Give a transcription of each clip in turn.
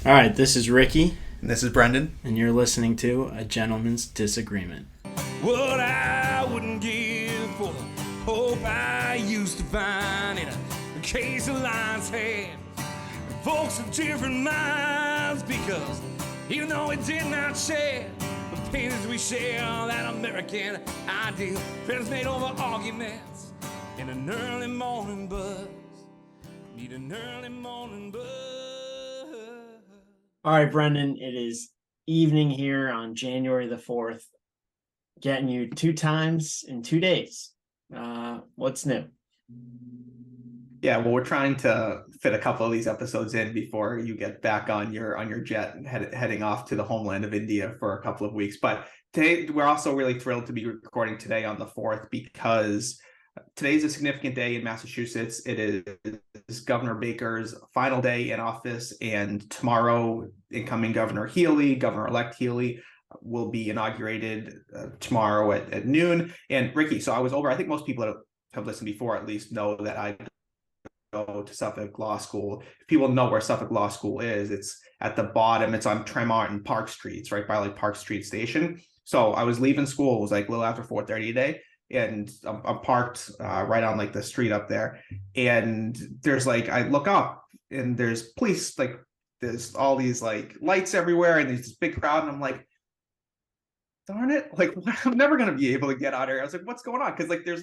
All right, this is Ricky, And this is Brendan. and you're listening to A Gentleman's Disagreement. What I wouldn't give for the hope I used to find in a case of lion's head. Folks of different minds, because even though it did not share the pains we share, that American ideal, friends made over arguments in an early morning buzz. Need an early morning buzz. All right, Brendan, it is evening here on January the 4th, getting you 2 times in 2 days. What's new? Yeah, well, we're trying to fit a couple of these episodes in before you get back on your jet and heading off to the homeland of India for a couple of weeks. But today, we're also really thrilled to be recording today on the 4th because today's a significant day in Massachusetts. It is Governor Baker's final day in office, and tomorrow, incoming Governor Healey, Governor-elect Healey, will be inaugurated tomorrow at noon. And Ricky, so I was over. I think most people that have listened before at least know that I go to Suffolk Law School. If people know where Suffolk Law School is, it's at the bottom. It's on Tremont and Park Streets, right by like Park Street Station. So I was leaving school. It was like a little after 4:30 today, and I'm parked right on like the street up there. And there's like, I look up and there's police, like there's all these like lights everywhere, and there's this big crowd, and I'm like, darn it, like I'm never going to be able to get out here. I was like, what's going on? Because like there's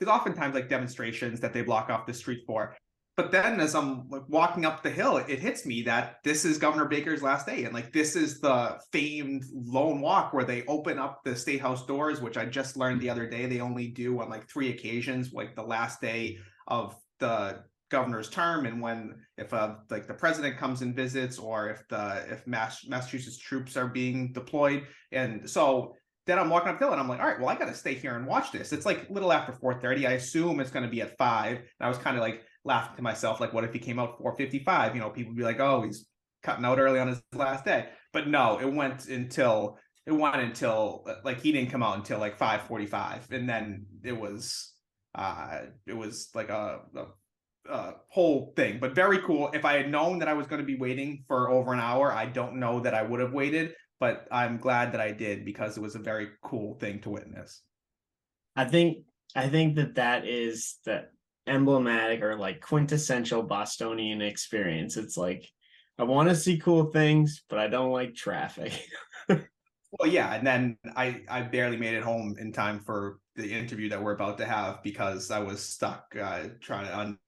oftentimes like demonstrations that they block off the street for. But then as I'm like walking up the hill, it hits me that this is Governor Baker's last day. And like this is the famed lone walk where they open up the State House doors, which I just learned the other day they only do on like 3 occasions, like the last day of the governor's term, and when if like the president comes and visits, or if Massachusetts troops are being deployed. And so then I'm walking uphill and I'm like, all right, well, I got to stay here and watch this. It's like a little after 4:30. I assume it's going to be at 5. And I was kind of like laughing to myself, like, what if he came out 4:55? People would be like, oh, he's cutting out early on his last day. But no, it went until like he didn't come out until like 5:45, and then it was like a whole thing. But very cool. If I had known that I was going to be waiting for over an hour, I don't know that I would have waited, but I'm glad that I did because it was a very cool thing to witness. I think I think that is the emblematic or like quintessential Bostonian experience. It's like I want to see cool things, but I don't like traffic. Well, yeah, and then I barely made it home in time for the interview that we're about to have because I was stuck trying to on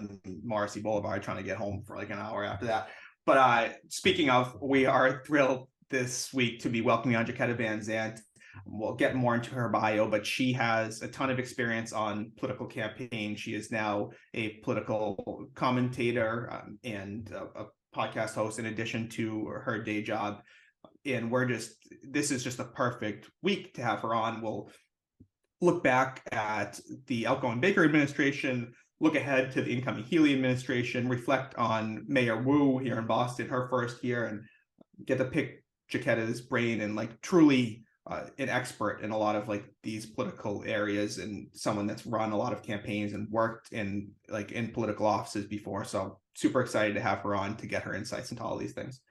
Morrissey Boulevard trying to get home for like an hour after that. But speaking of, we are thrilled this week to be welcoming on Jacquetta Van Zandt. We'll get more into her bio, but she has a ton of experience on political campaign. She is now a political commentator and a podcast host in addition to her day job. And this is just a perfect week to have her on. We'll look back at the outgoing Baker administration, look ahead to the incoming Healey administration, reflect on Mayor Wu here in Boston, her first year, and get to pick Jacquetta's brain, and like truly an expert in a lot of like these political areas, and someone that's run a lot of campaigns and worked in political offices before. So super excited to have her on to get her insights into all these things.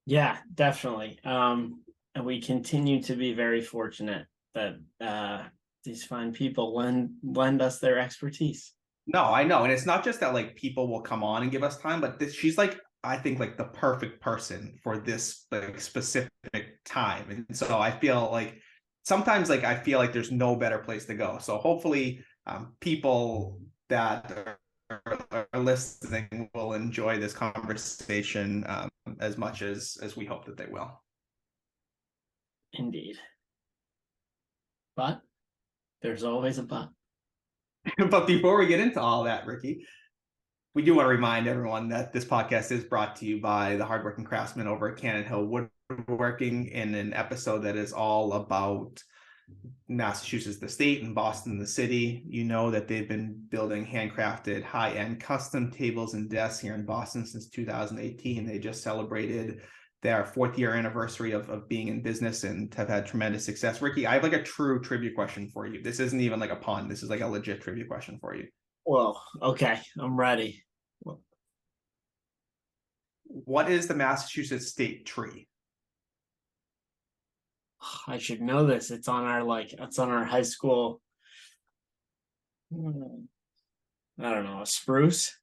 Yeah, definitely. And we continue to be very fortunate that these fine people lend us their expertise. No, I know. And it's not just that like people will come on and give us time, but she's like, I think like the perfect person for this like specific time. And so I feel like sometimes like I feel like there's no better place to go. So hopefully people that are listening will enjoy this conversation as much as we hope that they will. Indeed. But there's always a but. But before we get into all that, Ricky, we do want to remind everyone that this podcast is brought to you by the hardworking craftsmen over at Cannon Hill Woodworking, in an episode that is all about Massachusetts, the state, and Boston, the city. You know that they've been building handcrafted, high-end custom tables and desks here in Boston since 2018. They just celebrated their 4th-year anniversary of being in business and have had tremendous success. Ricky, I have like a true trivia question for you. This isn't even like a pun. This is like a legit trivia question for you. Well, okay, I'm ready. What is the Massachusetts state tree? I should know this. It's on our high school. I don't know, a spruce.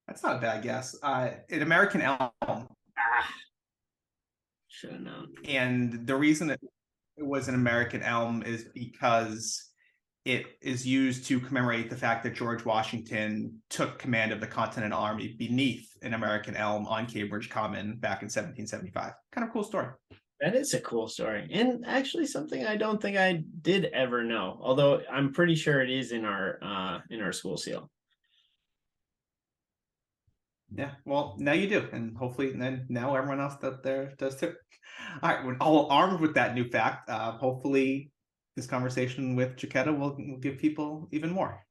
That's not a bad guess. An American elm. Ah, should have known. And the reason it was an American elm is because it is used to commemorate the fact that George Washington took command of the Continental Army beneath an American elm on Cambridge Common back in 1775. Kind of cool story. That is a cool story, and actually something I don't think I did ever know. Although I'm pretty sure it is in our school seal. Yeah, well, now you do, and hopefully then now everyone else that there does too. All right, we're all armed with that new fact. Hopefully this conversation with Jacquetta will give people even more.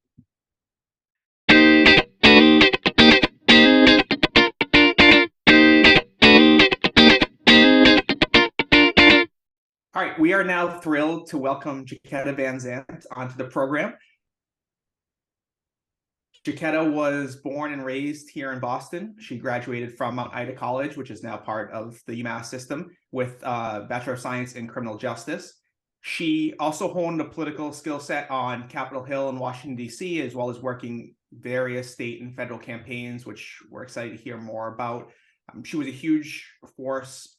All right, we are now thrilled to welcome Jacquetta Van Zandt onto the program. Jacquetta was born and raised here in Boston. She graduated from Mount Ida College, which is now part of the UMass system, with a Bachelor of Science in Criminal Justice. She also honed a political skill set on Capitol Hill in Washington, D.C., as well as working various state and federal campaigns, which we're excited to hear more about. She was a huge force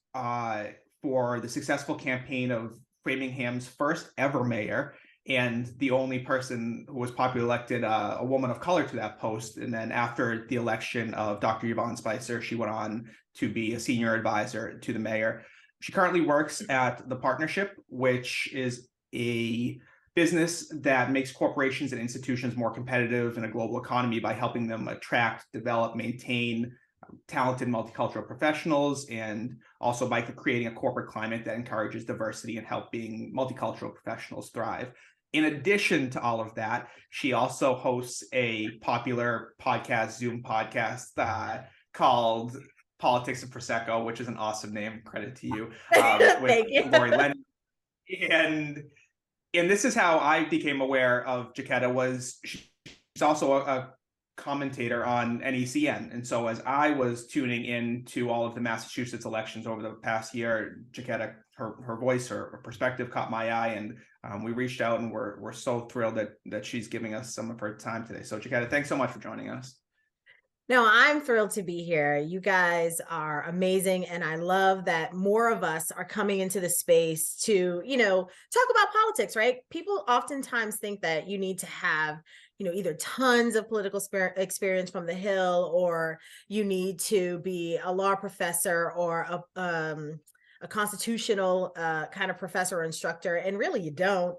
for the successful campaign of Framingham's first ever mayor, and the only person who was popularly elected, a woman of color, to that post. And then after the election of Dr. Yvonne Spicer, she went on to be a senior advisor to the mayor. She currently works at The Partnership, which is a business that makes corporations and institutions more competitive in a global economy by helping them attract, develop, maintain talented multicultural professionals, and also by creating a corporate climate that encourages diversity and helping multicultural professionals thrive. In addition to all of that, she also hosts a popular Zoom podcast called Politics of Prosecco, which is an awesome name. Credit to you. With Lori Lennon. And this is how I became aware of Jacquetta. She's also a commentator on NECN. And so as I was tuning in to all of the Massachusetts elections over the past year, Jacquetta, her voice, her perspective caught my eye, and we reached out, and we're so thrilled that she's giving us some of her time today. So Jacquetta, thanks so much for joining us. No, I'm thrilled to be here. You guys are amazing. And I love that more of us are coming into the space to, talk about politics, right? People oftentimes think that you need to have, either tons of political experience from the Hill, or you need to be a law professor or a constitutional kind of professor or instructor. And really you don't.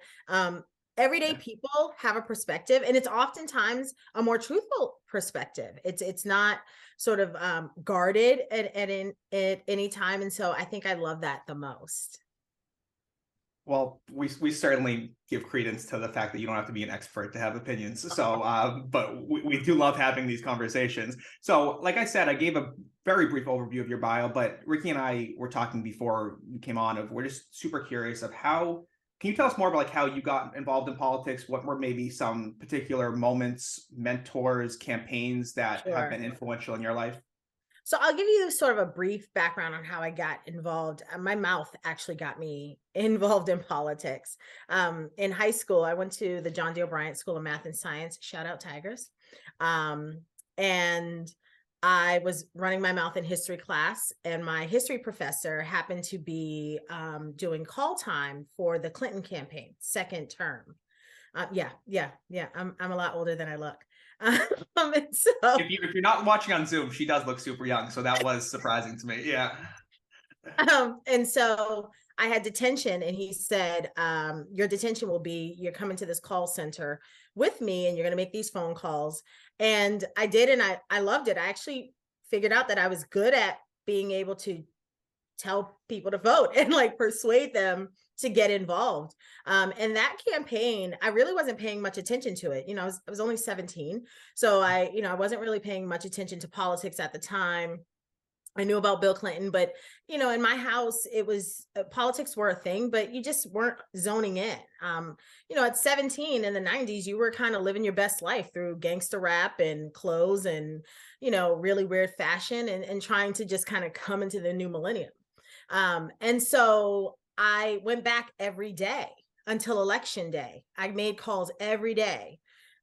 Everyday people have a perspective, and it's oftentimes a more truthful perspective. It's not sort of guarded at any time. And so I think I love that the most. Well, we certainly give credence to the fact that you don't have to be an expert to have opinions. So, but we do love having these conversations. So, like I said, I gave a very brief overview of your bio, but Ricky and I were talking before we came on we're just super curious of how. Can you tell us more about how you got involved in politics? What were maybe some particular moments, mentors, campaigns that have been influential in your life? So I'll give you sort of a brief background on how I got involved. My mouth actually got me involved in politics. In high school, I went to the John D. O'Brien School of Math and Science. Shout out Tigers. And I was running my mouth in history class, and my history professor happened to be doing call time for the Clinton campaign, second term. Yeah. I'm a lot older than I look. So, if you're not watching on Zoom, she does look super young, so that was surprising to me. Yeah. And so I had detention, and he said, your detention will be, you're coming to this call center with me, and you're going to make these phone calls. And I did, and I loved it. I actually figured out that I was good at being able to tell people to vote and persuade them to get involved. And that campaign, I really wasn't paying much attention to it. I was only 17. So I wasn't really paying much attention to politics at the time. I knew about Bill Clinton, but in my house, it was politics were a thing, but you just weren't zoning in. At 17 in the 90s, you were kind of living your best life through gangster rap and clothes and, really weird fashion and trying to just kind of come into the new millennium. And so I went back every day until election day. I made calls every day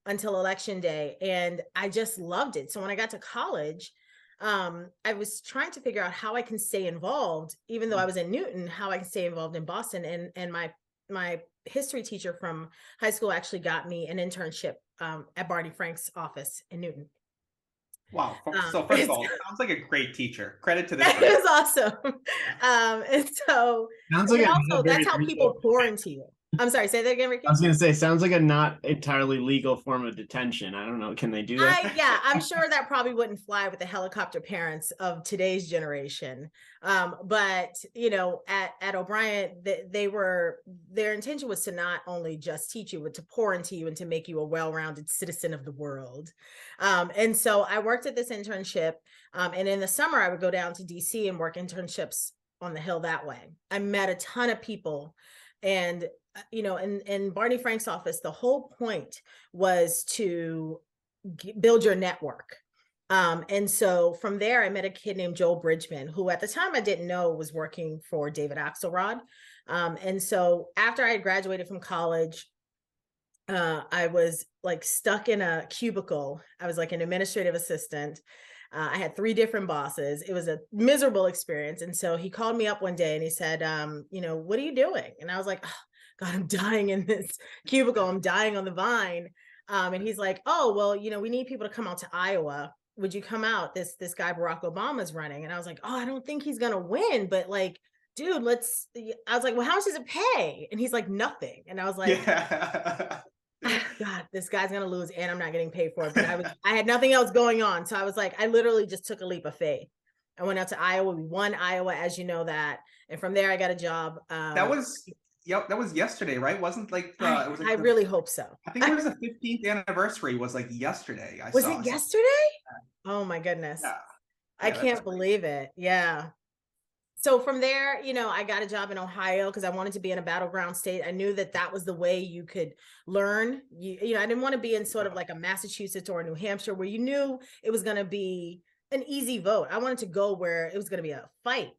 until election day, and I just loved it. So when I got to college, I was trying to figure out how I can stay involved, even though I was in Newton, how I can stay involved in Boston. And my history teacher from high school actually got me an internship at Barney Frank's office in Newton. Wow. So first of all, sounds like a great teacher. Credit to this. That was awesome. And so Sounds like also that's how people pour into you. I'm sorry, say that again, Ricky. I was going to say, sounds like a not entirely legal form of detention. I don't know. Can they do that? Yeah, I'm sure that probably wouldn't fly with the helicopter parents of today's generation. But at O'Brien, their intention was to not only just teach you, but to pour into you and to make you a well-rounded citizen of the world. And so I worked at this internship, and in the summer I would go down to DC and work internships on the Hill that way. I met a ton of people, and in Barney Frank's office, the whole point was to build your network. And so from there, I met a kid named Joel Bridgman, who at the time I didn't know was working for David Axelrod. And so after I had graduated from college, I was like stuck in a cubicle. I was like an administrative assistant. I had 3 different bosses. It was a miserable experience. And so he called me up one day and he said, what are you doing? And I was like, oh, God, I'm dying in this cubicle. I'm dying on the vine. And he's like, oh, well, we need people to come out to Iowa. Would you come out? This guy, Barack Obama's running. And I was like, oh, I don't think he's going to win, but like, dude, I was like, well, how much does it pay? And he's like, nothing. And I was like, Yeah. God, this guy's going to lose and I'm not getting paid for it. But I had nothing else going on. So I was like, I literally just took a leap of faith. I went out to Iowa. We won Iowa, as you know that. And from there, I got a job. That was yesterday, right? Wasn't like it was like I really hope so. I think it was the 15th anniversary was like yesterday. Was it yesterday? Oh my goodness. Yeah. I can't believe it. Yeah. So from there, I got a job in Ohio because I wanted to be in a battleground state. I knew that was the way you could learn. I didn't want to be in sort of like a Massachusetts or a New Hampshire where you knew it was going to be an easy vote. I wanted to go where it was going to be a fight.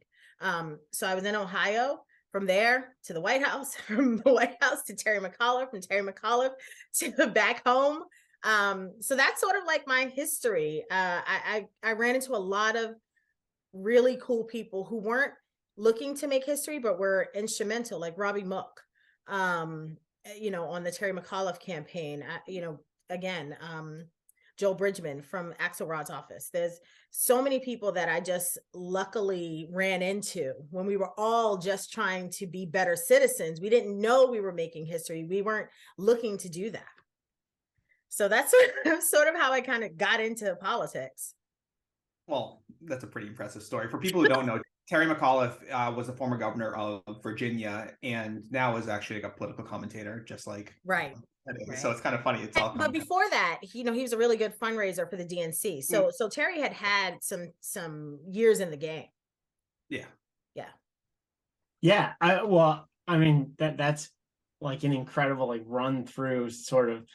So I was in Ohio. From there to the White House, from the White House to Terry McAuliffe, from Terry McAuliffe to back home. So that's sort of like my history. I ran into a lot of really cool people who weren't looking to make history, but were instrumental, like Robbie Mook, on the Terry McAuliffe campaign, Joel Bridgman from Axelrod's office. There's so many people that I just luckily ran into when we were all just trying to be better citizens. We didn't know we were making history. We weren't looking to do that. So that's sort of how I kind of got into politics. Well, that's a pretty impressive story. For people who don't know, Terry McAuliffe was a former governor of Virginia and now is actually like a political commentator, just like right. Right. So it's kind of funny. But before that, he was a really good fundraiser for the DNC. So Terry had some years in the game. Yeah. I mean that's like an incredible like run through sort of,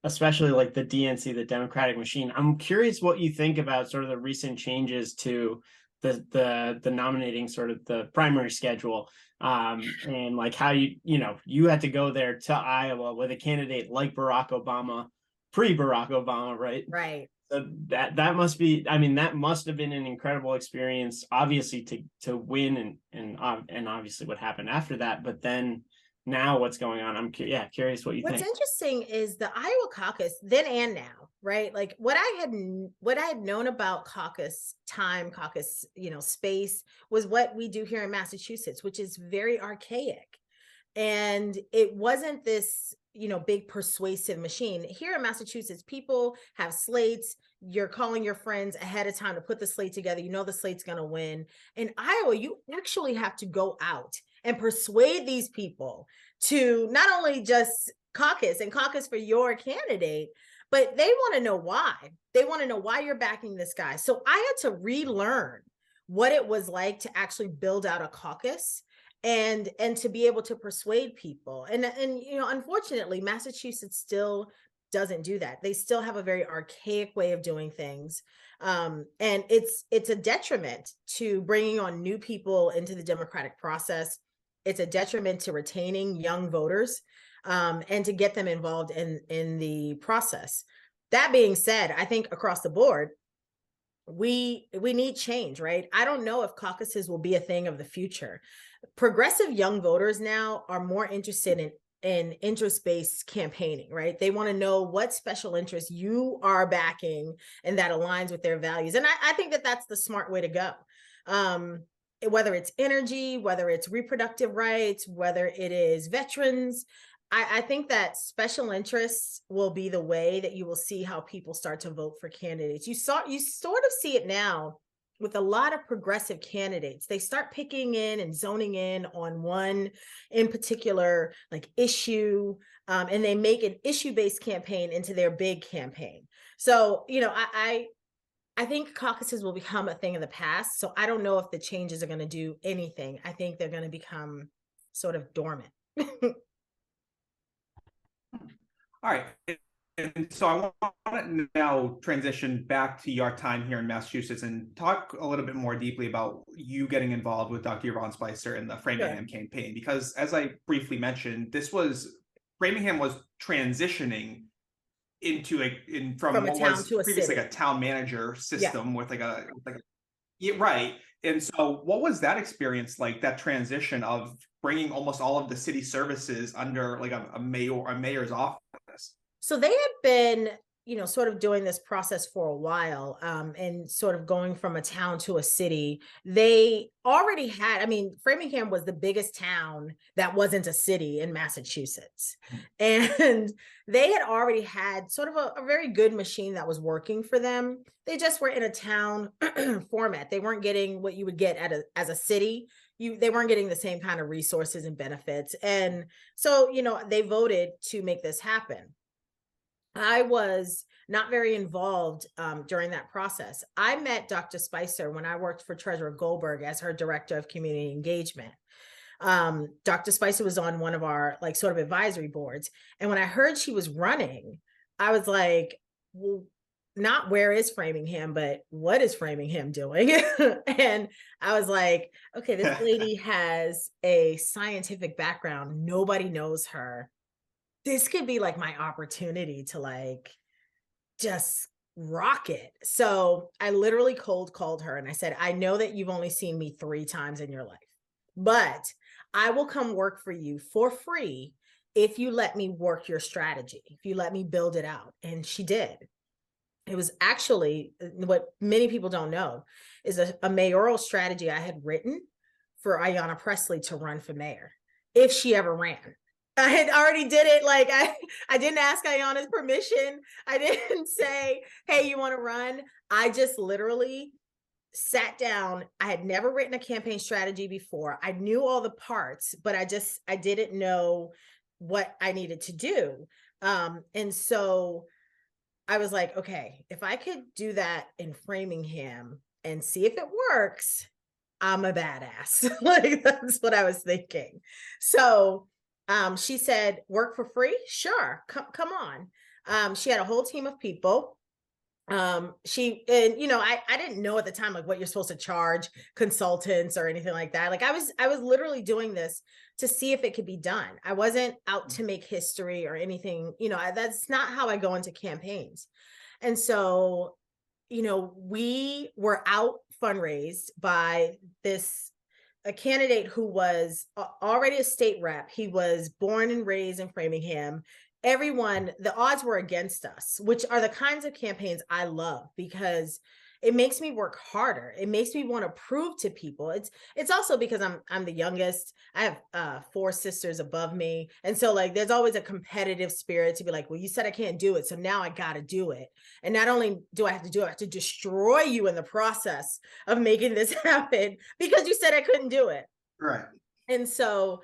especially like the DNC, the Democratic machine. I'm curious what you think about sort of the recent changes to the nominating sort of the primary schedule. And like how you had to go there to Iowa with a candidate like Barack Obama, pre-Barack Obama, right? Right. So that must be, I mean, that must have been an incredible experience, obviously to win and obviously what happened after that. But then now what's going on? I'm curious what you think. What's interesting is the Iowa caucus then and now, right? Like what I had known about caucus time, caucus, space was what we do here in Massachusetts, which is very archaic. And it wasn't this, big persuasive machine. Here in Massachusetts, people have slates. You're calling your friends ahead of time to put the slate together. The slate's going to win. In Iowa, you actually have to go out and persuade these people to not only just caucus for your candidate, but they want to know why. They want to know why you're backing this guy. So I had to relearn what it was like to actually build out a caucus and to be able to persuade people. And unfortunately, Massachusetts still doesn't do that. They still have a very archaic way of doing things. And it's a detriment to bringing on new people into the democratic process. It's a detriment to retaining young voters, and to get them involved in the process. That being said, I think across the board, we need change, right? I don't know if caucuses will be a thing of the future. Progressive young voters now are more interested in interest-based campaigning, right? They want to know what special interest you are backing and that aligns with their values. And I think that that's the smart way to go. Whether it's energy, whether it's reproductive rights, whether it is veterans, I think that special interests will be the way that you will see how people start to vote for candidates. You sort of see it now with a lot of progressive candidates. They start picking in and zoning in on one in particular like issue, and they make an issue-based campaign into their big campaign. So, I think caucuses will become a thing of the past. So I don't know if the changes are going to do anything. I think they're going to become sort of dormant. All right. And so I want to now transition back to your time here in Massachusetts and talk a little bit more deeply about you getting involved with Dr. Yvonne Spicer in the Framingham campaign, because as I briefly mentioned, Framingham was transitioning from what was previously like a town manager system with right. And so what was that experience like, that transition of bringing almost all of the city services under like a mayor's office? So they had been, sort of doing this process for a while, and sort of going from a town to a city. They already had, Framingham was the biggest town that wasn't a city in Massachusetts. And they had already had sort of a very good machine that was working for them. They just were in a town format. They weren't getting what you would get as a city. They weren't getting the same kind of resources and benefits. And so, they voted to make this happen. I was not very involved during that process. I met Dr. Spicer when I worked for Treasurer Goldberg as her director of community engagement. Dr. Spicer was on one of our sort of advisory boards. And when I heard she was running, I was like, well, not where is Framingham, but what is Framingham doing? And I was like, okay, this lady has a scientific background. Nobody knows her. This could be like my opportunity to just rock it. So I literally cold called her and I said, I know that you've only seen me 3 times in your life, but I will come work for you for free if you let me work your strategy, if you let me build it out. And she did. It was actually, what many people don't know is a mayoral strategy I had written for Ayanna Pressley to run for mayor, if she ever ran. I had already did it. I didn't ask Ayanna's permission. I didn't say, hey, you want to run? I just literally sat down. I had never written a campaign strategy before. I knew all the parts, but I didn't know what I needed to do. And so I was like, okay, if I could do that in Framingham and see if it works, I'm a badass. That's what I was thinking. So she said, work for free? Sure. Come on. She had a whole team of people. I didn't know at the time, what you're supposed to charge consultants or anything like that. I was literally doing this to see if it could be done. I wasn't out to make history or anything, that's not how I go into campaigns. And so, we were out fundraised by a candidate who was already a state rep. He was born and raised in Framingham. The odds were against us, which are the kinds of campaigns I love because it makes me work harder. It makes me want to prove to people. It's also because I'm the youngest. I have 4 sisters above me. And so there's always a competitive spirit to be like, well, you said I can't do it, so now I got to do it. And not only do I have to do it, I have to destroy you in the process of making this happen because you said I couldn't do it. Right. And so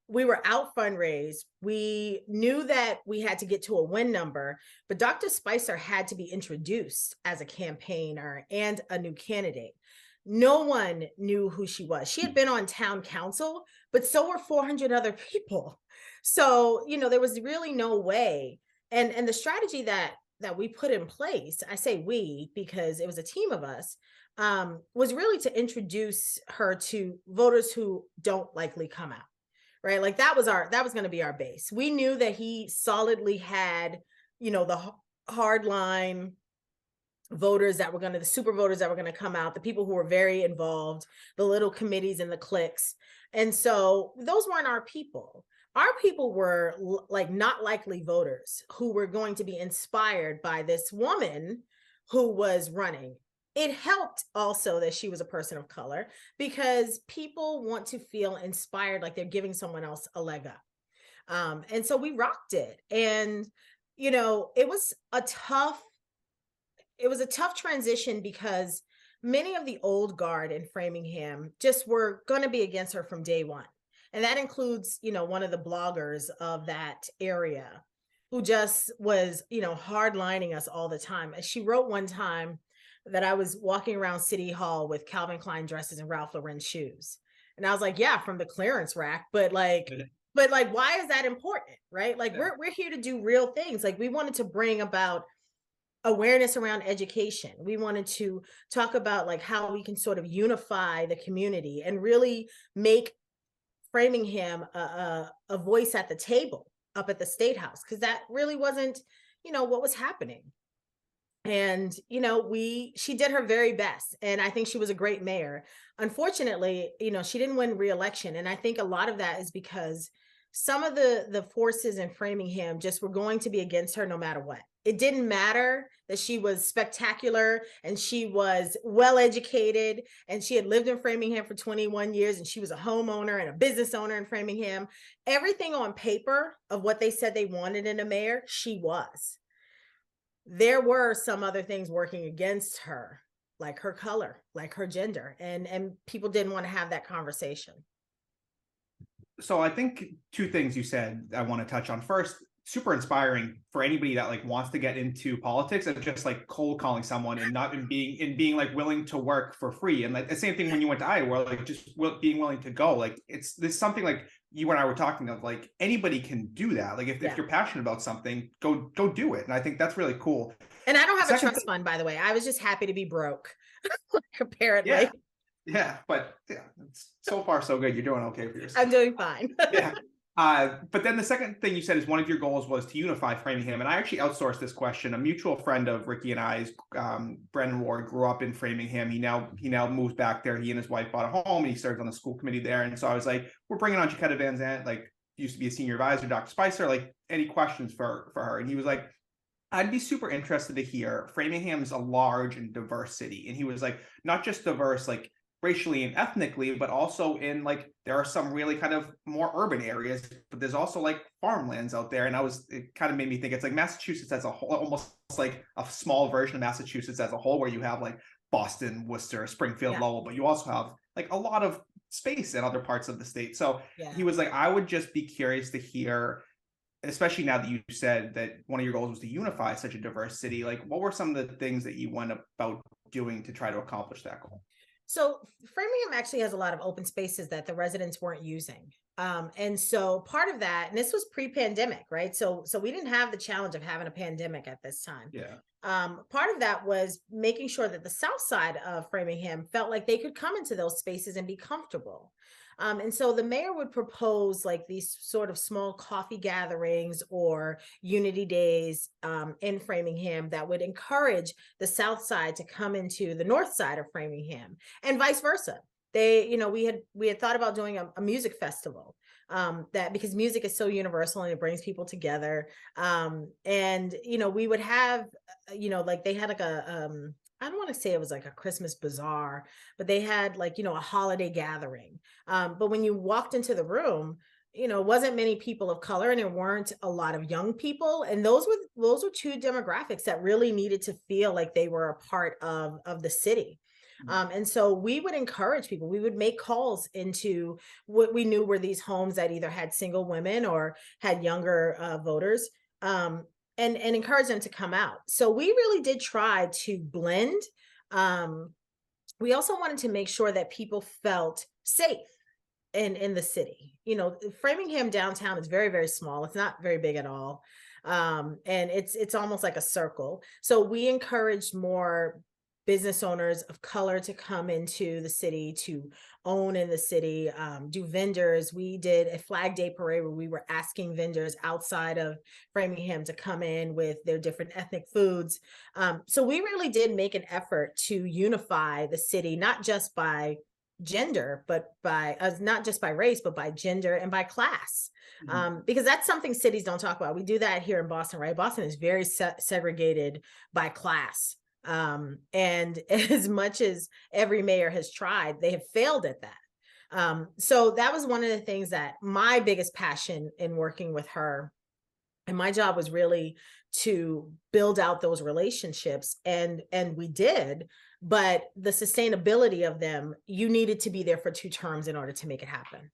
we were out fundraised. We knew that we had to get to a win number, but Dr. Spicer had to be introduced as a campaigner and a new candidate. No one knew who she was. She had been on town council, but so were 400 other people. So, there was really no way. And the strategy that we put in place, I say we because it was a team of us, was really to introduce her to voters who don't likely come out. Right? Like that was going to be our base. We knew that he solidly had, the hard line voters that were the super voters that were going to come out, the people who were very involved, the little committees and the cliques. And so those weren't our people. Our people were like not likely voters who were going to be inspired by this woman who was running. It helped also that she was a person of color because people want to feel inspired, like they're giving someone else a leg up. And so we rocked it. And, it was a tough transition because many of the old guard in Framingham just were going to be against her from day one. And that includes, one of the bloggers of that area who just was, hardlining us all the time. She wrote one time that I was walking around City Hall with Calvin Klein dresses and Ralph Lauren shoes. And I was like, yeah, from the clearance rack, but why is that important? Right? Like we're here to do real things. Like we wanted to bring about awareness around education. We wanted to talk about like how we can sort of unify the community and really make Framingham a voice at the table up at the State House, because that really wasn't, what was happening. And, she did her very best. And I think she was a great mayor. Unfortunately, she didn't win re-election. And I think a lot of that is because some of the forces in Framingham just were going to be against her no matter what. It didn't matter that she was spectacular and she was well-educated and she had lived in Framingham for 21 years and she was a homeowner and a business owner in Framingham. Everything on paper of what they said they wanted in a mayor, she was. There were some other things working against her, like her color, like her gender, and people didn't want to have that conversation. So I think two things you said I want to touch on. First, super inspiring for anybody that like wants to get into politics and just like cold calling someone and being like willing to work for free. And like the same thing when you went to Iowa, like just being willing to go. Like there's something like you and I were talking of, like anybody can do that. Like if you're passionate about something, go do it. And I think that's really cool. And I don't have a trust fund, by the way. I was just happy to be broke. Apparently. Yeah, but it's so far so good. You're doing okay for yourself. I'm doing fine. But then the second thing you said is one of your goals was to unify Framingham. And I actually outsourced this question. A mutual friend of Ricky and I's, Brendan Ward, grew up in Framingham. He now moves back there. He and his wife bought a home and he serves on the school committee there. And so I was like, we're bringing on Jacquetta Van Zandt, like used to be a senior advisor, Dr. Spicer, like any questions for her? And he was like, I'd be super interested to hear. Framingham's a large and diverse city. And he was like, not just diverse, like racially and ethnically, but also in like there are some really kind of more urban areas, but there's also like farmlands out there. And it kind of made me think it's like Massachusetts as a whole, almost like a small version of Massachusetts as a whole, where you have like Boston, Worcester, Springfield, Lowell, but you also have like a lot of space in other parts of the state. So he was like, I would just be curious to hear, especially now that you said that one of your goals was to unify such a diverse city, like what were some of the things that you went about doing to try to accomplish that goal? So Framingham actually has a lot of open spaces that the residents weren't using. And so part of that, and this was pre-pandemic, right? So we didn't have the challenge of having a pandemic at this time. Part of that was making sure that the south side of Framingham felt like they could come into those spaces and be comfortable. And so the mayor would propose like these sort of small coffee gatherings or unity days in Framingham that would encourage the south side to come into the north side of Framingham and vice versa. We had thought about doing a music festival that because music is so universal and it brings people together. We would have, like they had like I don't want to say it was like a Christmas bazaar, but they had like, a holiday gathering. But when you walked into the room, it wasn't many people of color and there weren't a lot of young people. And those were two demographics that really needed to feel like they were a part of the city. And so we would encourage people, we would make calls into what we knew were these homes that either had single women or had younger voters. And encourage them to come out. So we really did try to blend we also wanted to make sure that people felt safe in the city. You know, Framingham downtown is very, very small. It's not very big at all. And it's almost like a circle. So we encouraged more business owners of color to come into the city, to own in the city, do vendors. We did a Flag Day parade where we were asking vendors outside of Framingham to come in with their different ethnic foods. So we really did make an effort to unify the city, not just by gender, but by not just by race, but by gender and by class. Because that's something cities don't talk about. We do that here in Boston, right? Boston is very segregated by class. And as much as every mayor has tried, they have failed at that. So that was one of the things that my biggest passion in working with her, and my job was really to build out those relationships, and we did, but the sustainability of them, you needed to be there for 2 terms in order to make it happen.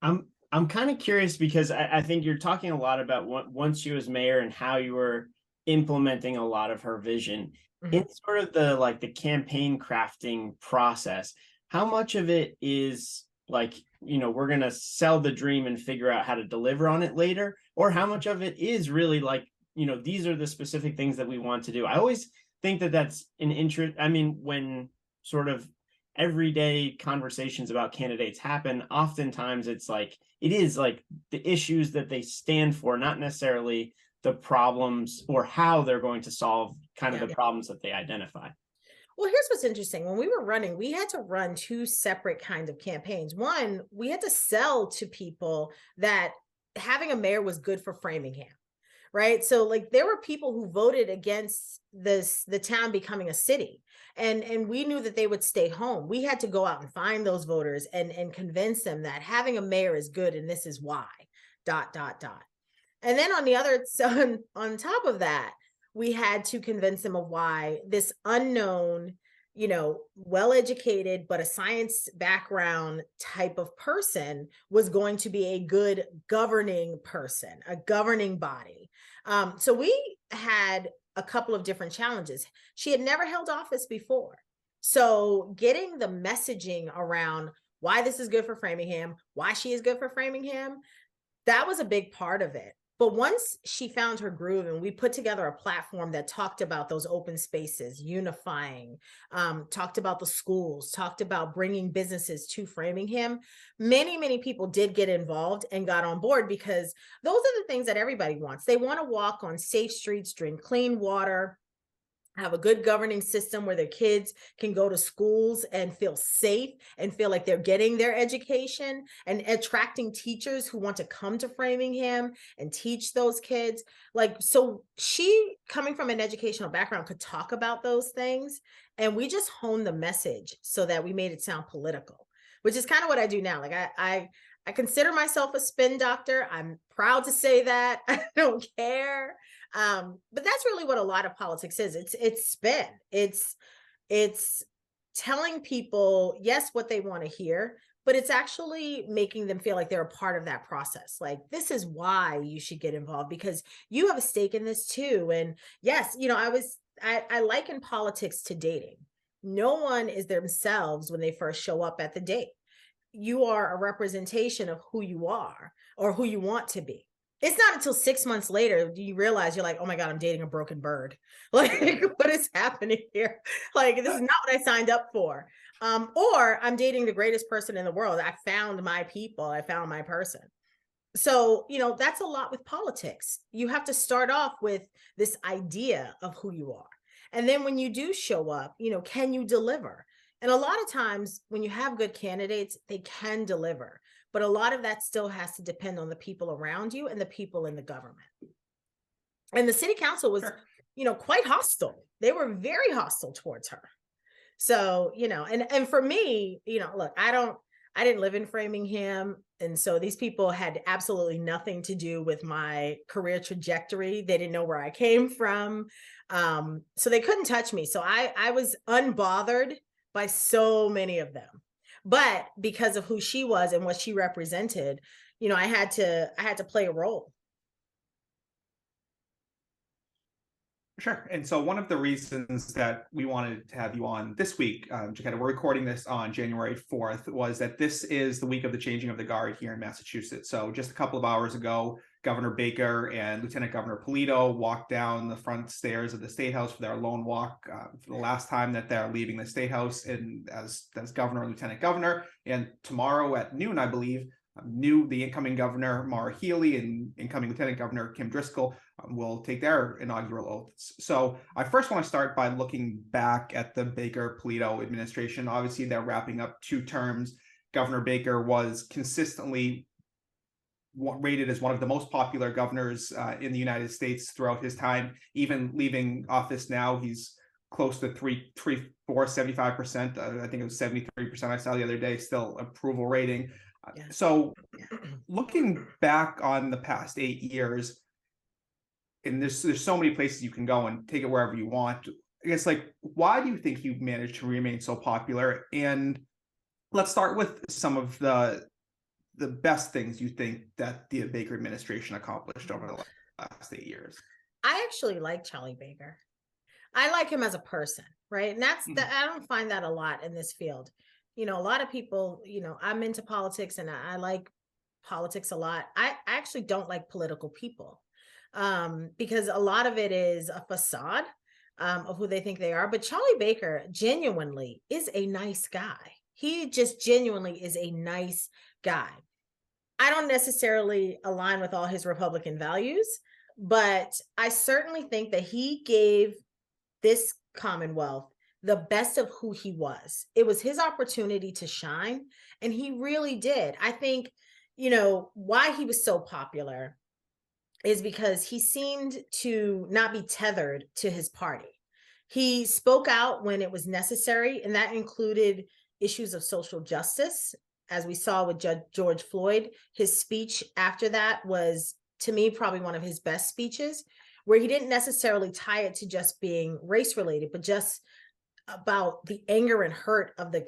I'm kind of curious because I think you're talking a lot about once she was mayor and how you were implementing a lot of her vision in sort of the campaign crafting process. How much of it is like, we're going to sell the dream and figure out how to deliver on it later? Or how much of it is really like, these are the specific things that we want to do? I always think that that's an interest. I mean, when sort of everyday conversations about candidates happen, oftentimes it is like the issues that they stand for, not necessarily the problems or how they're going to solve kind of the problems that they identify. Well, here's what's interesting. When we were running, we had to run 2 separate kinds of campaigns. One, we had to sell to people that having a mayor was good for Framingham, right? So like there were people who voted against the town becoming a city, and we knew that they would stay home. We had to go out and find those voters and convince them that having a mayor is good and this is why, ... And then on the other side, on top of that, we had to convince them of why this unknown, well-educated, but a science background type of person was going to be a good governing person, a governing body. So we had a couple of different challenges. She had never held office before. So getting the messaging around why this is good for Framingham, why she is good for Framingham, that was a big part of it. But once she found her groove and we put together a platform that talked about those open spaces, unifying, talked about the schools, talked about bringing businesses to Framingham, many, many people did get involved and got on board, because those are the things that everybody wants. They want to walk on safe streets, drink clean water, have a good governing system where their kids can go to schools and feel safe and feel like they're getting their education, and attracting teachers who want to come to Framingham and teach those kids. So she, coming from an educational background, could talk about those things, and we just honed the message so that we made it sound political, which is kind of what I do now. Like I consider myself a spin doctor. I'm proud to say that. I don't care. But that's really what a lot of politics is. It's spin. It's telling people, yes, what they want to hear, but it's actually making them feel like they're a part of that process. Like, this is why you should get involved, because you have a stake in this too. And yes, I liken politics to dating. No one is themselves when they first show up at the date. You are a representation of who you are or who you want to be. It's not until 6 months later do you realize, you're like, oh my God, I'm dating a broken bird. Like, what is happening here? Like, this is not what I signed up for. Or I'm dating the greatest person in the world. I found my people. I found my person. So, that's a lot with politics. You have to start off with this idea of who you are. And then when you do show up, can you deliver? And a lot of times when you have good candidates, they can deliver. But a lot of that still has to depend on the people around you and the people in the government. And the city council was, quite hostile. They were very hostile towards her. So, and for me, look, I didn't live in Framingham. And so these people had absolutely nothing to do with my career trajectory. They didn't know where I came from. So they couldn't touch me. So I was unbothered by so many of them. But because of who she was and what she represented, I had to play a role. Sure. And so one of the reasons that we wanted to have you on this week, Jacquetta, we're recording this on January 4th, was that this is the week of the changing of the guard here in Massachusetts. So just a couple of hours ago, Governor Baker and Lieutenant Governor Polito walked down the front stairs of the State House for their lone walk for the last time that they're leaving the State House and as governor and lieutenant governor. And tomorrow at noon, I believe, the incoming governor, Maura Healey, and incoming Lieutenant Governor Kim Driscoll will take their inaugural oaths. So I first want to start by looking back at the Baker-Polito administration. Obviously, they're wrapping up 2 terms. Governor Baker was consistently rated as one of the most popular governors in the United States throughout his time. Even leaving office now, he's close to 75%. I think it was 73% I saw the other day, still approval rating. So looking back on the past 8 years, and there's so many places you can go and take it wherever you want. I guess, like, why do you think you managed to remain so popular? And let's start with some of the best things you think that the Baker administration accomplished over the last 8 years. I actually like Charlie Baker. I like him as a person, right? And that's I don't find that a lot in this field. A lot of people, I'm into politics and I like politics a lot. I actually don't like political people because a lot of it is a facade of who they think they are. But Charlie Baker genuinely is a nice guy. He just genuinely is a nice guy. I don't necessarily align with all his Republican values, but I certainly think that he gave this Commonwealth the best of who he was. It was his opportunity to shine, and he really did. I think, why he was so popular is because he seemed to not be tethered to his party. He spoke out when it was necessary, and that included issues of social justice. As we saw with Judge George Floyd, his speech after that was, to me, probably one of his best speeches, where he didn't necessarily tie it to just being race related, but just about the anger and hurt of the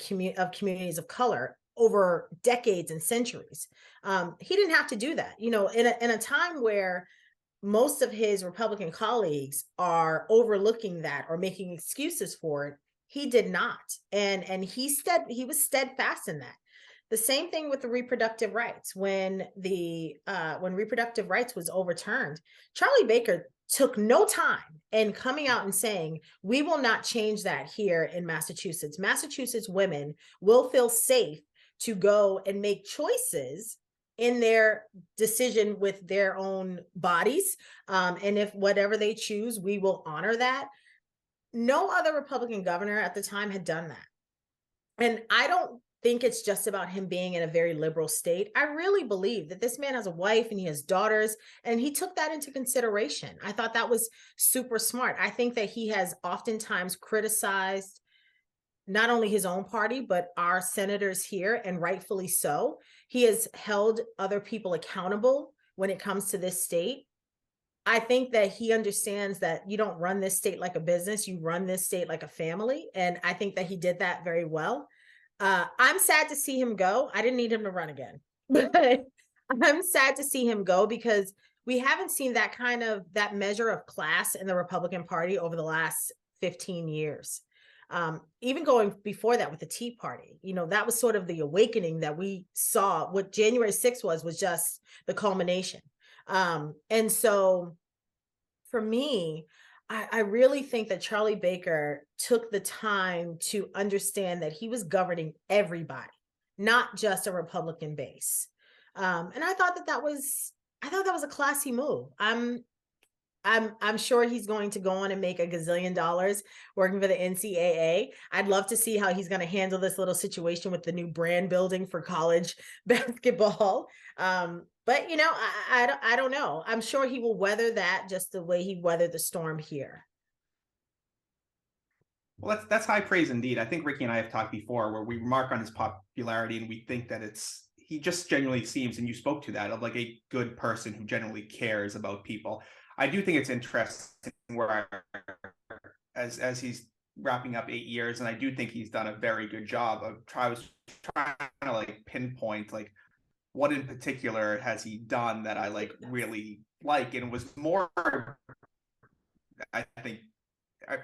communities of color over decades and centuries. He didn't have to do that. In a time where most of his Republican colleagues are overlooking that or making excuses for it, he did not. And he was steadfast in that. The same thing with the reproductive rights. When reproductive rights was overturned, Charlie Baker took no time in coming out and saying, we will not change that here in Massachusetts. Massachusetts women will feel safe to go and make choices in their decision with their own bodies. And if whatever they choose, we will honor that. No other Republican governor at the time had done that. And I don't think it's just about him being in a very liberal state. I really believe that this man has a wife and he has daughters, and he took that into consideration. I thought that was super smart. I think that he has oftentimes criticized not only his own party, but our senators here, and rightfully so. He has held other people accountable when it comes to this state. I think that he understands that you don't run this state like a business, you run this state like a family. And I think that he did that very well. I'm sad to see him go. I didn't need him to run again, but I'm sad to see him go because we haven't seen that measure of class in the Republican Party over the last 15 years. Even going before that with the Tea Party, that was sort of the awakening that we saw. What January 6th was just the culmination. And so for me, I really think that Charlie Baker took the time to understand that he was governing everybody, not just a Republican base. And I thought that was a classy move. I'm sure he's going to go on and make $1 gazillion working for the NCAA. I'd love to see how he's going to handle this little situation with the new brand building for college basketball. But I don't know. I'm sure he will weather that just the way he weathered the storm here. Well, that's high praise indeed. I think Ricky and I have talked before where we remark on his popularity and we think that he just genuinely seems, and you spoke to that, of like a good person who genuinely cares about people. I do think it's interesting where as he's wrapping up 8 years, and I do think he's done a very good job of trying to like pinpoint like what in particular has he done that I really like, and it was more I think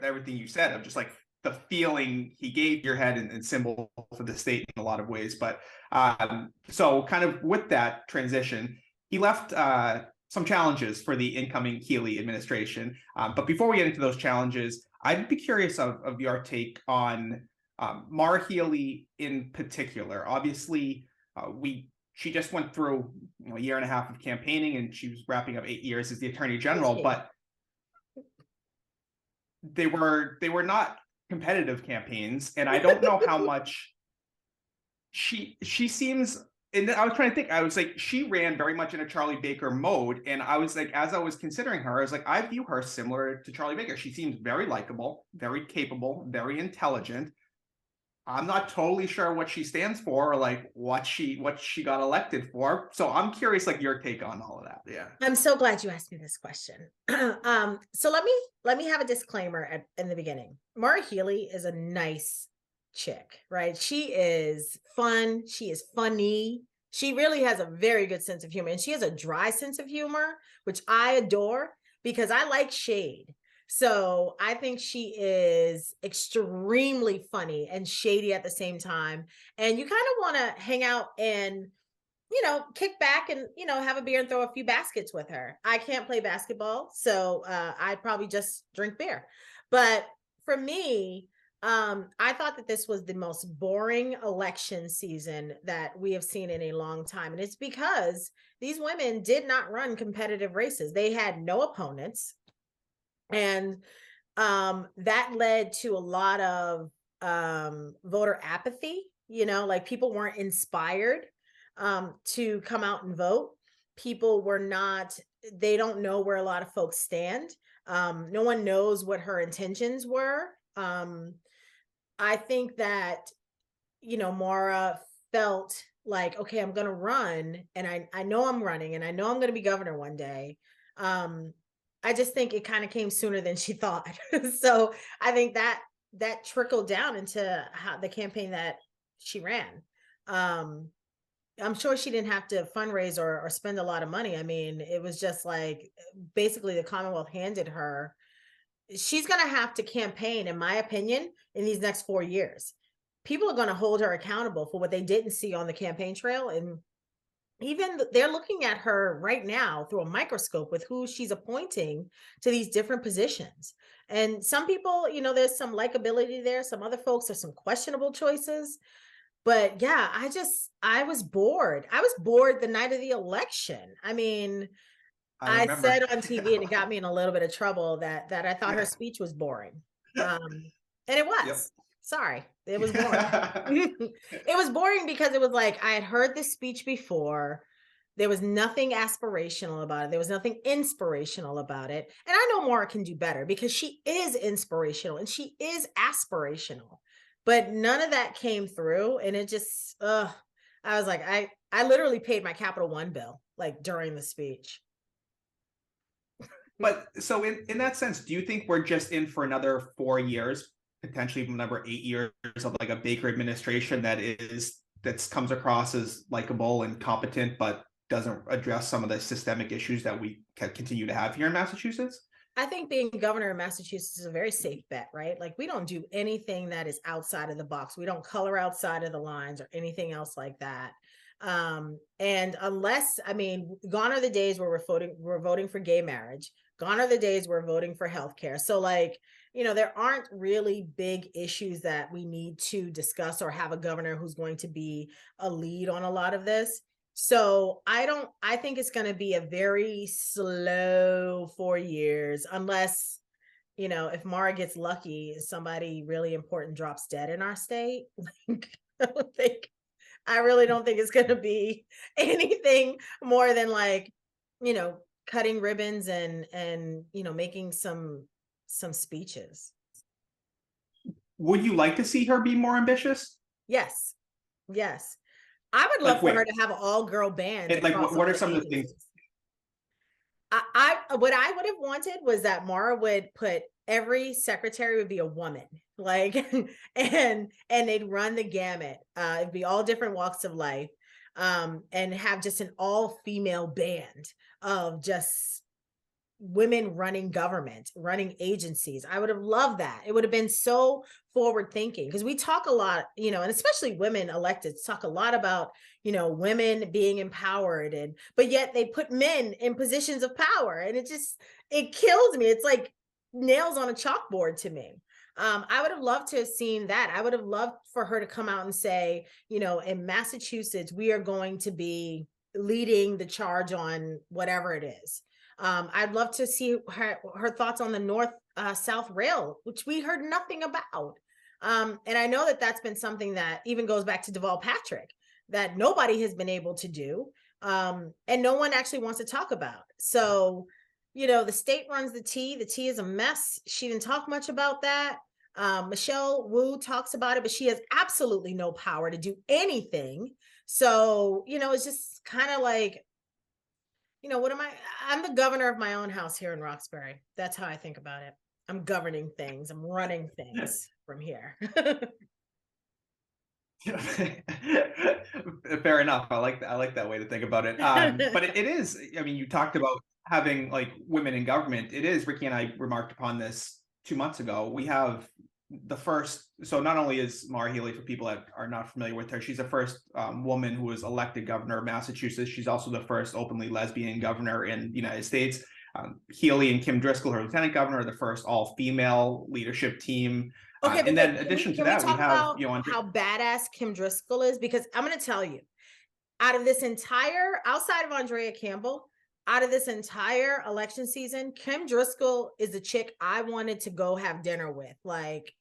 everything you said of just like the feeling he gave your head and symbol for the state in a lot of ways. But so kind of with that transition, he left some challenges for the incoming Healey administration. But before we get into those challenges, I'd be curious of your take on Maura Healey in particular. Obviously, she just went through a year and a half of campaigning, and she was wrapping up 8 years as the Attorney General. But they were not competitive campaigns, and I don't know how much she seems. And I was trying to think. I was like, she ran very much in a Charlie Baker mode, and I was like, as I was considering her, I was like, I view her similar to Charlie Baker. She seems very likable, very capable, very intelligent. I'm not totally sure what she stands for or like what she got elected for. So I'm curious, like your take on all of that. Yeah. I'm so glad you asked me this question. So let me have a disclaimer in the beginning. Maura Healey is a nice chick, right? She is fun. She is funny. She really has a very good sense of humor, and she has a dry sense of humor, which I adore because I like shade. So I think she is extremely funny and shady at the same time. And you kind of want to hang out and, kick back and, have a beer and throw a few baskets with her. I can't play basketball, so I'd probably just drink beer. But for me, I thought that this was the most boring election season that we have seen in a long time. And it's because these women did not run competitive races. They had no opponents. And that led to a lot of voter apathy, like people weren't inspired to come out and vote. People were not, they don't know where a lot of folks stand. No one knows what her intentions were. I think that, Maura felt like, okay, I'm going to run, and I know I'm running, and I know I'm going to be governor one day. I just think it kind of came sooner than she thought. So I think that trickled down into how the campaign that she ran. I'm sure she didn't have to fundraise or spend a lot of money. I mean, it was just like basically the Commonwealth handed her. She's going to have to campaign, in my opinion, in these next 4 years. People are going to hold her accountable for what they didn't see on the campaign trail. And even they're looking at her right now through a microscope with who she's appointing to these different positions. And some people, there's some likability there. Some other folks, there's some questionable choices. But yeah, I was bored. I was bored the night of the election. I mean, I said on TV, and it got me in a little bit of trouble that I thought her speech was boring. And it was. Yep. Sorry, it was boring. It was boring because it was like I had heard this speech before. There was nothing aspirational about it. There was nothing inspirational about it. And I know Maura can do better because she is inspirational and she is aspirational. But none of that came through. And it just, I was like, I literally paid my Capital One bill like during the speech. But so in that sense, do you think we're just in for another 4 years, potentially even another 8 years of like a Baker administration that comes across as likable and competent, but doesn't address some of the systemic issues that we continue to have here in Massachusetts? I think being governor of Massachusetts is a very safe bet, right? Like we don't do anything that is outside of the box. We don't color outside of the lines or anything else like that. And unless, gone are the days where we're voting for gay marriage. Gone are the days we're voting for healthcare. So like, there aren't really big issues that we need to discuss or have a governor who's going to be a lead on a lot of this. So I think it's going to be a very slow 4 years, unless, if Maura gets lucky, somebody really important drops dead in our state. I really don't think it's going to be anything more than like, cutting ribbons and making some speeches. Would you like to see her be more ambitious? Yes. I would love for her to have an all-girl band. And like, what are some of the things? What I would have wanted was that Maura would put every secretary would be a woman, like, and they'd run the gamut. It'd be all different walks of life, and have just an all-female band of just, women running government, running agencies. I would have loved that. It would have been so forward thinking, because we talk a lot, and especially women elected talk a lot about, women being empowered, but yet they put men in positions of power, and it kills me. It's like nails on a chalkboard to me. I would have loved to have seen that. I would have loved for her to come out and say, in Massachusetts, we are going to be leading the charge on whatever it is. I'd love to see her thoughts on the North-South rail, which we heard nothing about. And I know that that's been something that even goes back to Deval Patrick, that nobody has been able to do, and no one actually wants to talk about. So, the state runs the T. The T is a mess. She didn't talk much about that. Michelle Wu talks about it, but she has absolutely no power to do anything. So, it's just kind of like, what am I? I'm the governor of my own house here in Roxbury. That's how I think about it. I'm governing things. I'm running things from here. Fair enough. I like that way to think about it. But it is, I mean, you talked about having like women in government. It is, Ricky and I remarked upon this 2 months ago. We have the first, so not only is Maura Healey, for people that are not familiar with her, she's the first woman who was elected governor of Massachusetts. She's also the first openly lesbian governor in the United States. Healey and Kim Driscoll, her lieutenant governor, are the first all-female leadership team. Okay, and then in addition to that, we have how badass Kim Driscoll is, because I'm going to tell you, out of this entire, outside of Andrea Campbell, out of this entire election season, Kim Driscoll is the chick I wanted to go have dinner with. Like,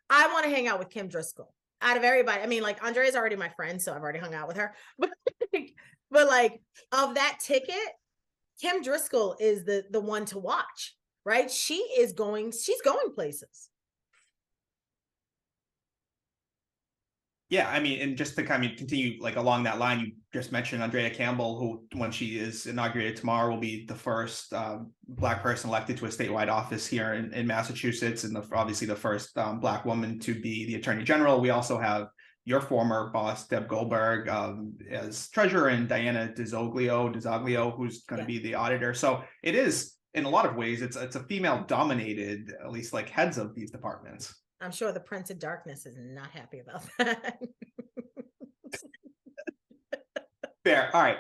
I want to hang out with Kim Driscoll. Out of everybody, I mean, like, Andrea's already my friend, so I've already hung out with her. But like, of that ticket, Kim Driscoll is the one to watch, right? She's going places. Yeah, I mean, and just to kind of continue like along that line, you just mentioned Andrea Campbell, who, when she is inaugurated tomorrow, will be the first Black person elected to a statewide office here in Massachusetts, and obviously the first Black woman to be the Attorney General. We also have your former boss, Deb Goldberg, as treasurer, and Diana DiZoglio, who's going to be the auditor. So it is, in a lot of ways, it's a female-dominated, at least like heads of these departments. I'm sure the Prince of Darkness is not happy about that. Fair. All right.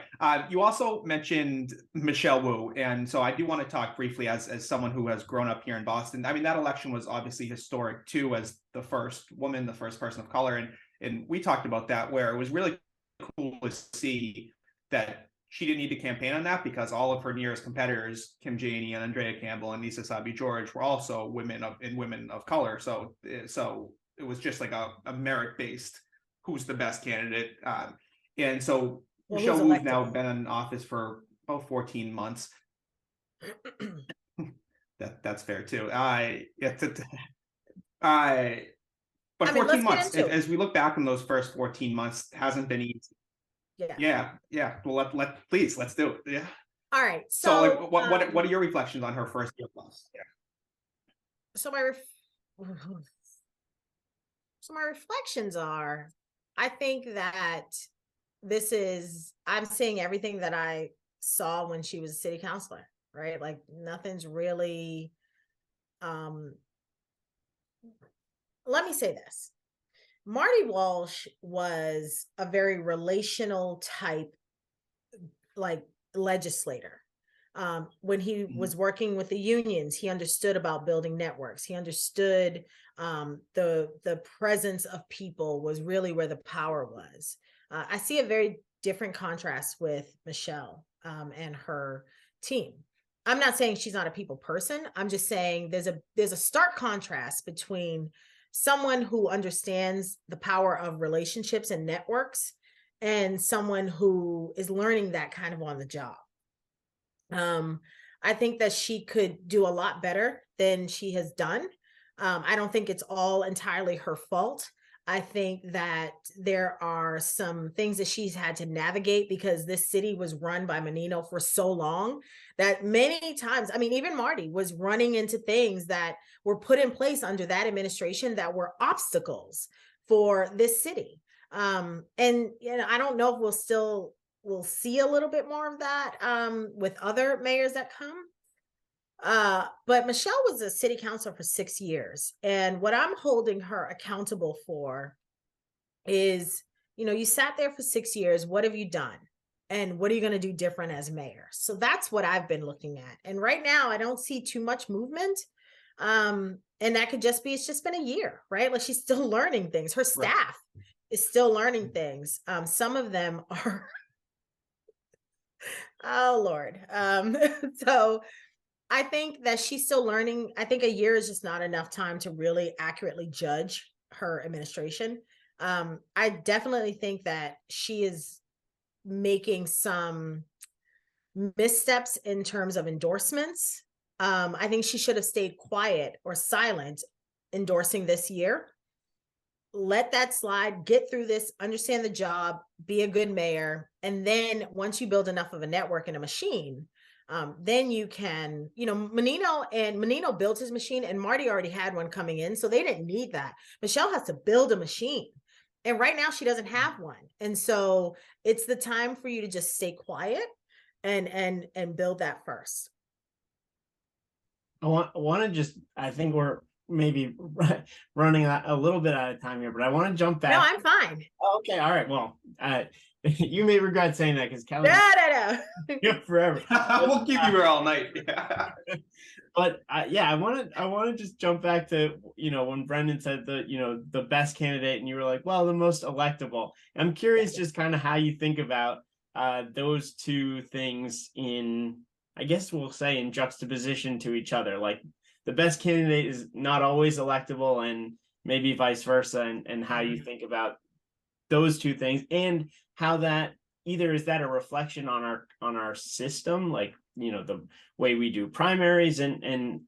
You also mentioned Michelle Wu. And so I do want to talk briefly as someone who has grown up here in Boston. I mean, that election was obviously historic too, as the first woman, the first person of color. And we talked about that, where it was really cool to see that she didn't need to campaign on that, because all of her nearest competitors, Kim Janey and Andrea Campbell and Lisa Sabi George, were also women of color. So it was just like a merit-based, who's the best candidate. And so Michelle Wu's now been in office for about 14 months. That's fair too. But 14 months, as we look back on those first 14 months, hasn't been easy. Yeah. Well, let's do it. Yeah. All right. So like, what are your reflections on her first year plus? Yeah. So my reflections are, I think that I'm seeing everything that I saw when she was a city councilor, right? Like, nothing's really, let me say this. Marty Walsh was a very relational type, like, legislator. When he was working with the unions, he understood about building networks. He understood the presence of people was really where the power was. I see a very different contrast with Michelle and her team. I'm not saying she's not a people person. I'm just saying there's a stark contrast between someone who understands the power of relationships and networks and someone who is learning that kind of on the job. I think that she could do a lot better than she has done. I don't think it's all entirely her fault. I think that there are some things that she's had to navigate, because this city was run by Menino for so long that many times, I mean, even Marty was running into things that were put in place under that administration that were obstacles for this city. And, I don't know if we'll see a little bit more of that with other mayors that come. But Michelle was a city councilor for 6 years. And what I'm holding her accountable for is, you sat there for 6 years. What have you done? And what are you going to do different as mayor? So that's what I've been looking at. And right now, I don't see too much movement. And that could just be, it's just been a year, right? Like she's still learning things. Her staff is still learning things. Some of them are, oh Lord. So I think that she's still learning. I think a year is just not enough time to really accurately judge her administration. I definitely think that she is making some missteps in terms of endorsements. I think she should have stayed quiet or silent endorsing this year. Let that slide, get through this, understand the job, be a good mayor. And then once you build enough of a network and a machine, then you can, Menino built his machine and Marty already had one coming in. So they didn't need that. Michelle has to build a machine. And right now she doesn't have one. And so it's the time for you to just stay quiet and build that first. I want to just, I think we're maybe running a little bit out of time here, but I want to jump back. No, I'm fine. Okay, all right. Well, you may regret saying that because Kelly No. forever. We'll keep you here all night. But I want to just jump back to when Brendan said the best candidate, and you were like, well, the most electable. I'm curious just kind of how you think about those two things in, I guess we'll say, in juxtaposition to each other. Like the best candidate is not always electable, and maybe vice versa, and how you think about those two things, and how that either is that a reflection on our system, like the way we do primaries, and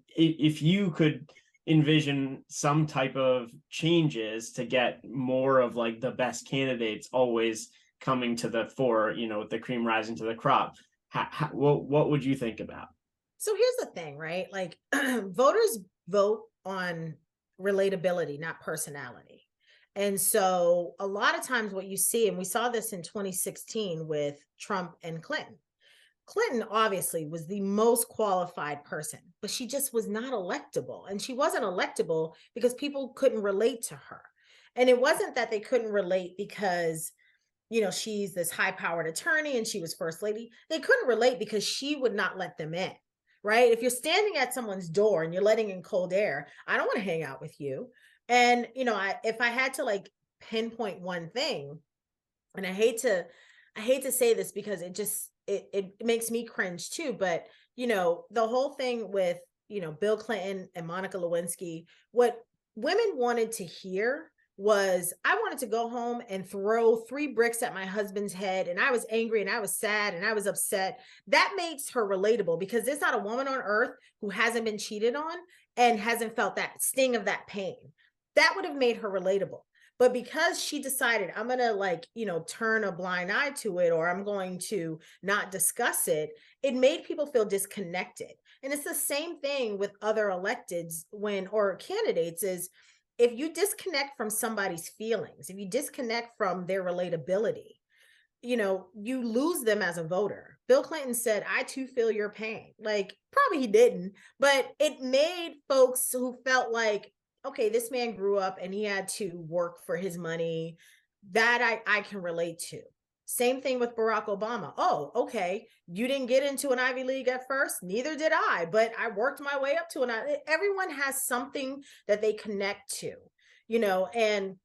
if you could envision some type of changes to get more of like the best candidates always coming to the fore, with the cream rising to the crop, what would you think about? So here's the thing, right? Like voters vote on relatability, not personality. And so a lot of times what you see, and we saw this in 2016 with Trump and Clinton. Clinton obviously was the most qualified person, but she just was not electable. And she wasn't electable because people couldn't relate to her. And it wasn't that they couldn't relate because, she's this high-powered attorney and she was first lady. They couldn't relate because she would not let them in, right? If you're standing at someone's door and you're letting in cold air, I don't want to hang out with you. And, if I had to like pinpoint one thing, and I hate to say this because it makes me cringe too, but, the whole thing with, Bill Clinton and Monica Lewinsky, what women wanted to hear was, I wanted to go home and throw 3 bricks at my husband's head. And I was angry and I was sad and I was upset. That makes her relatable because there's not a woman on earth who hasn't been cheated on and hasn't felt that sting of that pain. That would have made her relatable. But because she decided, I'm going to turn a blind eye to it, or I'm going to not discuss it, it made people feel disconnected. And it's the same thing with other electeds or candidates is, if you disconnect from somebody's feelings, if you disconnect from their relatability, you lose them as a voter. Bill Clinton said, I too feel your pain. Like, probably he didn't, but it made folks who felt like, okay, this man grew up and he had to work for his money, that I can relate to. Same thing with Barack Obama. Oh, okay, you didn't get into an Ivy League at first, neither did I, but I worked my way up to an Ivy. Everyone has something that they connect to, and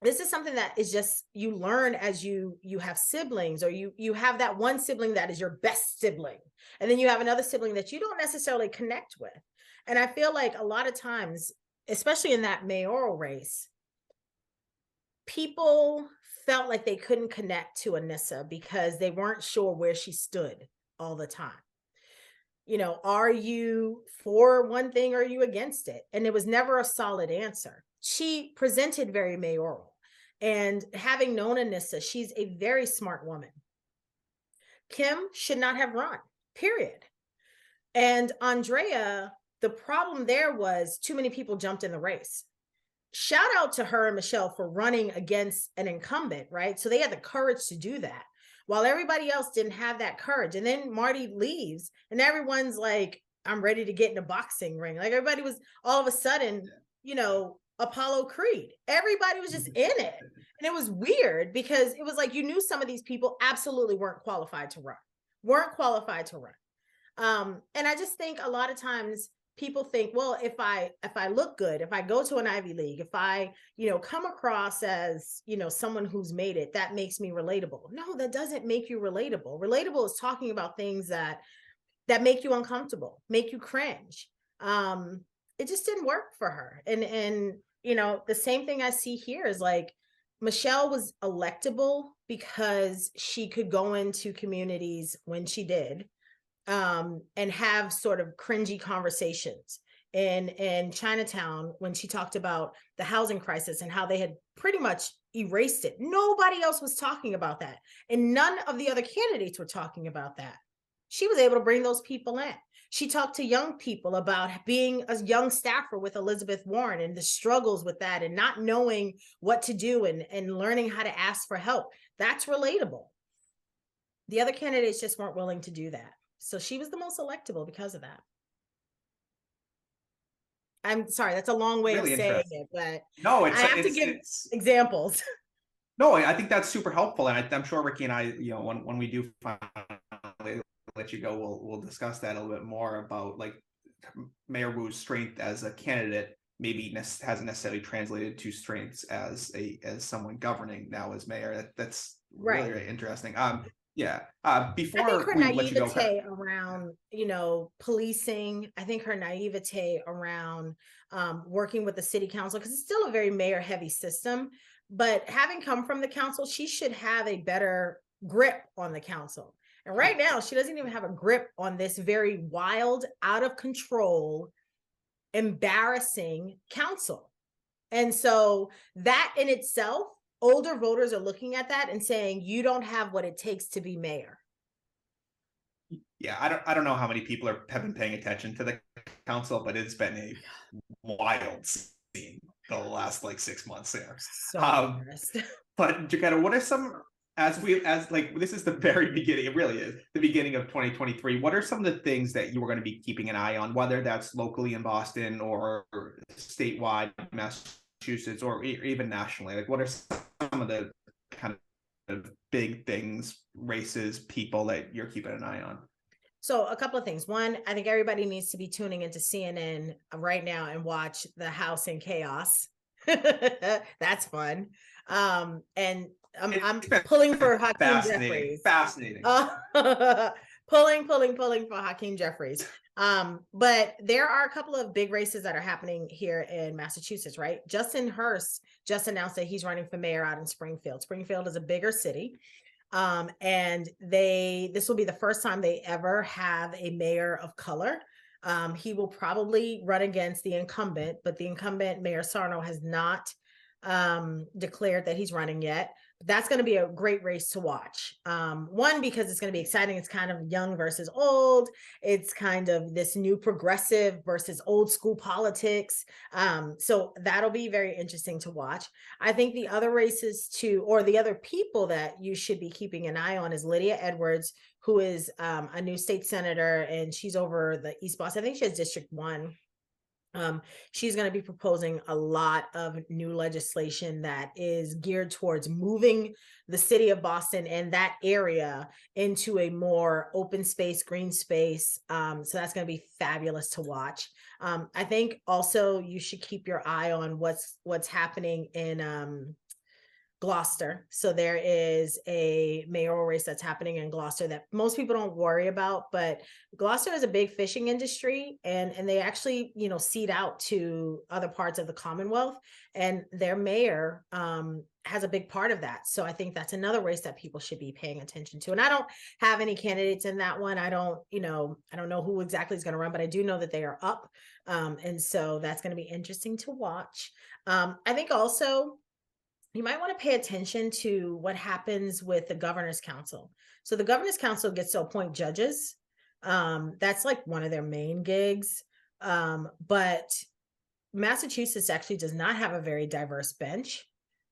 this is something that is just, you learn as you have siblings, or you have that one sibling that is your best sibling, and then you have another sibling that you don't necessarily connect with. And I feel like a lot of times, especially in that mayoral race, people felt like they couldn't connect to Anissa because they weren't sure where she stood all the time. Are you for one thing or are you against it? And it was never a solid answer. She presented very mayoral. And having known Anissa, she's a very smart woman. Kim should not have run, period. And Andrea, the problem there was too many people jumped in the race. Shout out to her and Michelle for running against an incumbent, right? So they had the courage to do that, while everybody else didn't have that courage. And then Marty leaves and everyone's like, I'm ready to get in a boxing ring. Like everybody was all of a sudden, you know, Apollo Creed. Everybody was just in it. And it was weird because it was like you knew some of these people absolutely weren't qualified to run. And I just think a lot of times people think, well, if I look good, if I go to an Ivy League, if I, you know, come across as, you know, someone who's made it, that makes me relatable. No, that doesn't make you relatable. Relatable is talking about things that make you uncomfortable, make you cringe. It just didn't work for her. And you know, the same thing I see here is like Michelle was electable because she could go into communities when she did, and have sort of cringy conversations. In Chinatown, when she talked about the housing crisis and how they had pretty much erased it, nobody else was talking about that. And none of the other candidates were talking about that. She was able to bring those people in. She talked to young people about being a young staffer with Elizabeth Warren and the struggles with that and not knowing what to do and learning how to ask for help. That's relatable. The other candidates just weren't willing to do that. So she was the most electable because of that. I'm sorry, that's a long way Really of saying it, but no, I have to give examples. No, I think that's super helpful, and I'm sure Ricky and I, you know, when we do finally let you go, we'll discuss that a little bit more about like Mayor Wu's strength as a candidate maybe hasn't necessarily translated to strengths as someone governing now as mayor. That's really, really interesting. Yeah. Before I think her we let you go, naivete around, you know, policing, I think her naivete around working with the city council, because it's still a very mayor heavy system, but having come from the council, she should have a better grip on the council. And right now, she doesn't even have a grip on this very wild, out of control, embarrassing council. And so that in itself, older voters are looking at that and saying, you don't have what it takes to be mayor. Yeah, I don't know how many people have been paying attention to the council, but it's been a wild scene the last like 6 months there. So but Jacquetta, what are some, as like this is the very beginning, it really is the beginning of 2023. What are some of the things that you are going to be keeping an eye on, whether that's locally in Boston or statewide, Massachusetts, or even nationally? Like, what are some of the kind of big things, races, people that you're keeping an eye on? So a couple of things. One, I think everybody needs to be tuning into CNN right now and watch the House in Chaos. That's fun. And I'm pulling for Hakeem Jeffries. Fascinating. Pulling for Hakeem Jeffries. But there are a couple of big races that are happening here in Massachusetts, right? Justin Hurst just announced that he's running for mayor out in Springfield. Springfield is a bigger city. And this will be the first time they ever have a mayor of color. He will probably run against the incumbent, but the incumbent, Mayor Sarno, has not declared that he's running yet. But that's going to be a great race to watch. One, because it's going to be exciting. It's kind of young versus old. It's kind of this new progressive versus old school politics. So that'll be very interesting to watch. I think the other races or the other people that you should be keeping an eye on is Lydia Edwards, who is a new state senator, and she's over the East Boston. I think she has District 1. She's going to be proposing a lot of new legislation that is geared towards moving the city of Boston and that area into a more open space, green space. So that's going to be fabulous to watch. I think also you should keep your eye on what's happening in Gloucester. So there is a mayoral race that's happening in Gloucester that most people don't worry about, but Gloucester is a big fishing industry, and they actually, you know, seed out to other parts of the Commonwealth, and their mayor has a big part of that. So I think that's another race that people should be paying attention to. And I don't have any candidates in that one. I don't know who exactly is going to run, but I do know that they are up. And so that's going to be interesting to watch. I think also you might want to pay attention to what happens with the Governor's Council. So the Governor's Council gets to appoint judges. That's like one of their main gigs. But Massachusetts actually does not have a very diverse bench.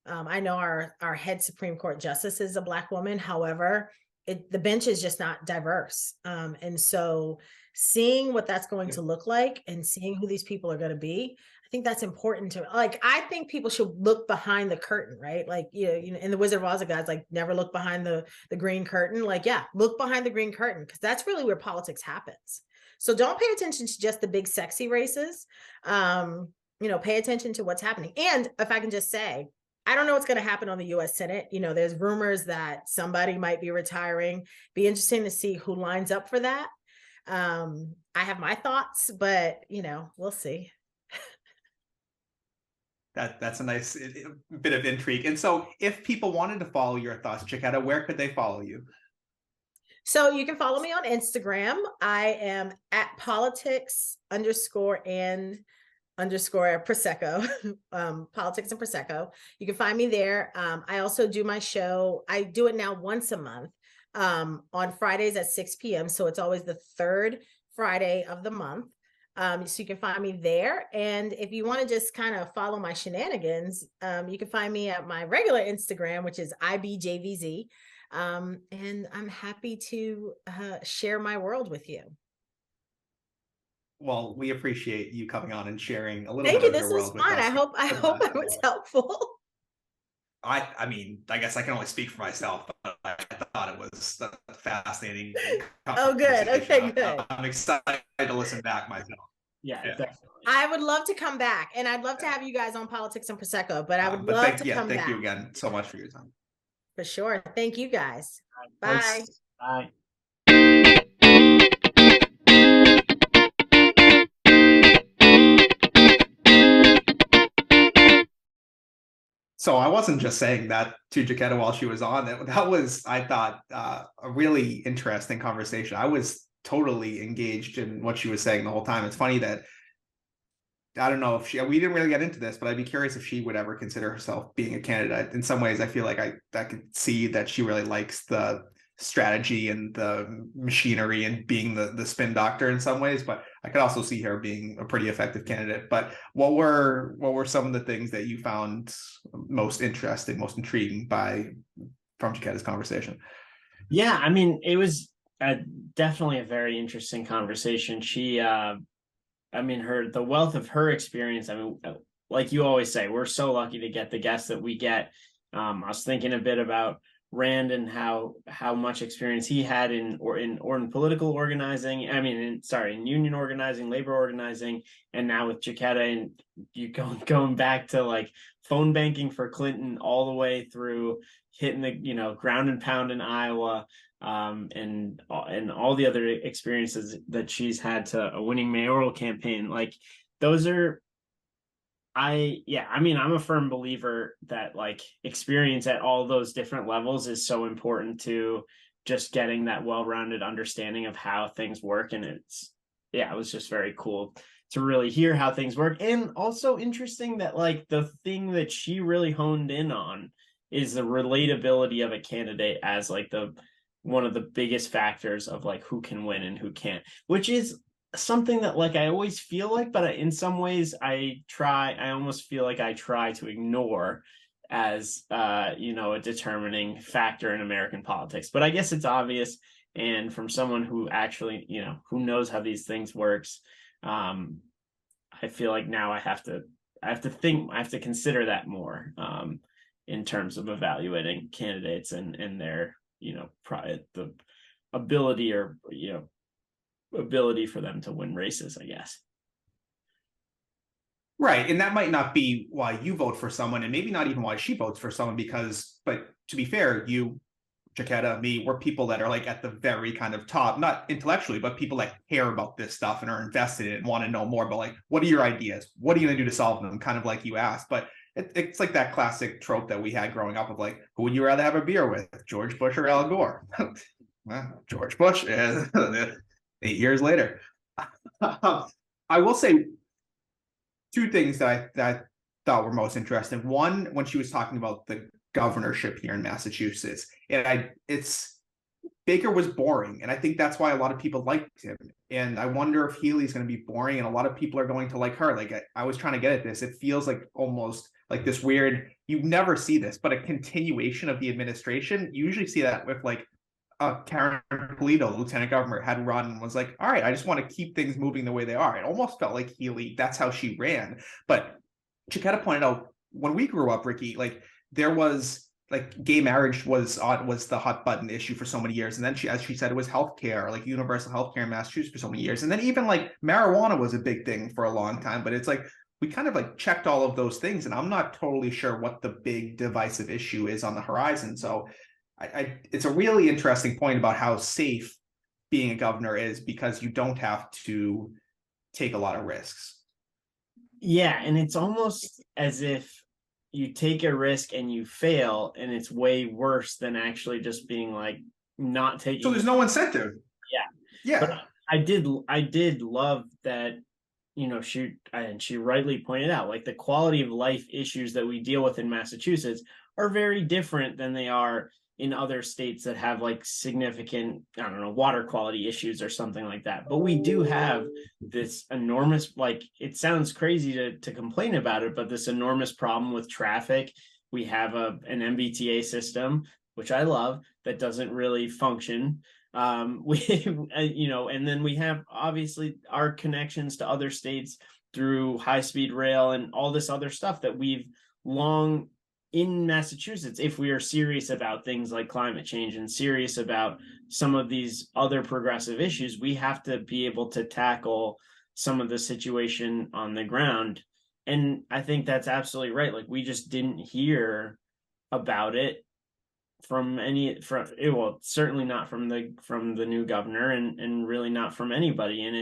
I know our head Supreme Court justice is a Black woman. However, the bench is just not diverse. And so seeing what that's going to look like and seeing who these people are going to be, I think that's important to, like, I think people should look behind the curtain, right? Like, you know, in the Wizard of Oz, guys, like, never look behind the green curtain. Like, yeah, look behind the green curtain, because that's really where politics happens. So don't pay attention to just the big sexy races. You know, pay attention to what's happening. And if I can just say, I don't know what's going to happen on the US Senate. You know, there's rumors that somebody might be retiring. Be interesting to see who lines up for that. I have my thoughts, but you know, we'll see. That's a nice bit of intrigue. And so if people wanted to follow your thoughts, Jacquetta, where could they follow you? So you can follow me on Instagram. I am at politics_and_Prosecco, politics and Prosecco. You can find me there. I also do my show. I do it now once a month on Fridays at 6 p.m. So it's always the third Friday of the month. So you can find me there. And if you want to just kind of follow my shenanigans, you can find me at my regular Instagram, which is IBJVZ. And I'm happy to share my world with you. Well, we appreciate you coming on and sharing a little Thank bit you. of This your was world fun. with us. I hope I was helpful. I mean, I guess I can only speak for myself, but I thought it was a fascinating. Oh, good. Okay, good. I'm excited to listen back myself. Yeah, definitely. I would love to come back, and I'd love to have you guys on Politics and Prosecco, but I would love to come back. Thank you again so much for your time. For sure. Thank you guys. Bye. Thanks. Bye. So I wasn't just saying that to Jacquetta while she was on. That was, I thought, a really interesting conversation. I was totally engaged in what she was saying the whole time. It's funny that, I don't know if we didn't really get into this, but I'd be curious if she would ever consider herself being a candidate. In some ways, I feel like I could see that she really likes the strategy and the machinery and being the spin doctor in some ways, but I could also see her being a pretty effective candidate. But what were some of the things that you found most interesting, most intriguing from Jacquetta's conversation? Yeah, I mean, it was definitely a very interesting conversation. She I mean, the wealth of her experience, I mean, like you always say, we're so lucky to get the guests that we get. I was thinking a bit about Rand and how much experience he had in political organizing. I mean, in union organizing, labor organizing, and now with Jacquetta, and you going back to like phone banking for Clinton all the way through hitting the ground and pound in Iowa, and all the other experiences that she's had to a winning mayoral campaign. Like those are. I mean, I'm a firm believer that like experience at all those different levels is so important to just getting that well-rounded understanding of how things work. And it was just very cool to really hear how things work. And also interesting that like the thing that she really honed in on is the relatability of a candidate as like one of the biggest factors of like who can win and who can't, which is something that like I always feel like, but in some ways I almost feel like I try to ignore as a determining factor in American politics. But I guess it's obvious, and from someone who actually who knows how these things works, I feel like now I have to consider that more in terms of evaluating candidates and their the ability ability for them to win races, I guess. Right. And that might not be why you vote for someone, and maybe not even why she votes for someone, but to be fair, you, Jacquetta, me, we're people that are like at the very kind of top, not intellectually, but people that care about this stuff and are invested in it and want to know more. But like, what are your ideas? What are you going to do to solve them? Kind of like you asked. But it's like that classic trope that we had growing up of like, who would you rather have a beer with, George Bush or Al Gore? Well, George Bush. 8 years later. I will say two things that I thought were most interesting. One, when she was talking about the governorship here in Massachusetts, and Baker was boring, and I think that's why a lot of people liked him. And I wonder if Healey's going to be boring, and a lot of people are going to like her. Like I was trying to get at this. It feels like almost like this weird. You never see this, but a continuation of the administration. You usually see that with like Karen Polito, the lieutenant governor, had run and was like, all right, I just want to keep things moving the way they are. It almost felt like Healey, that's how she ran. But Jacquetta pointed out, when we grew up, Ricky, like there was like gay marriage was the hot button issue for so many years. And then she, as she said, it was healthcare, like universal healthcare in Massachusetts for so many years. And then even like marijuana was a big thing for a long time. But it's like we kind of like checked all of those things. And I'm not totally sure what the big divisive issue is on the horizon. So it's a really interesting point about how safe being a governor is, because you don't have to take a lot of risks. Yeah, and it's almost as if you take a risk and you fail, and it's way worse than actually just being like not taking. So there's no incentive. Yeah. But I did love that, she rightly pointed out, like the quality of life issues that we deal with in Massachusetts are very different than they are in other states that have like significant, I don't know, water quality issues or something like that. But we do have this enormous, like, it sounds crazy to complain about it, but this enormous problem with traffic. We have an MBTA system, which I love, that doesn't really function. And then we have obviously our connections to other states through high-speed rail and all this other stuff that we've long in Massachusetts. If we are serious about things like climate change and serious about some of these other progressive issues, we have to be able to tackle some of the situation on the ground. And I think that's absolutely right. Like, we just didn't hear about it certainly not from the new governor, and really not from anybody. And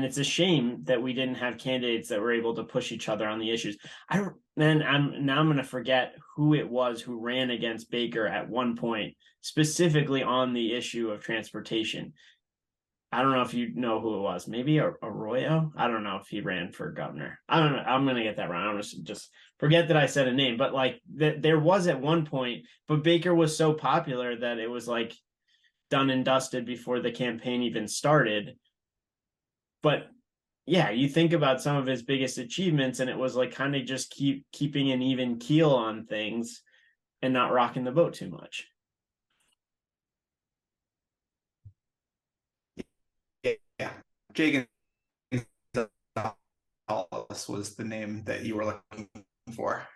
it's a shame that we didn't have candidates that were able to push each other on the issues. I'm going to forget who it was who ran against Baker at one point, specifically on the issue of transportation. I don't know if you know who it was. Maybe Arroyo. I don't know if he ran for governor. I don't know. I'm going to get that wrong. I'm just forget that I said a name. But like there was at one point, but Baker was so popular that it was like done and dusted before the campaign even started. But yeah, you think about some of his biggest achievements, and it was like kind of just keeping an even keel on things and not rocking the boat too much. Yeah, Jacquetta was the name that you were looking for.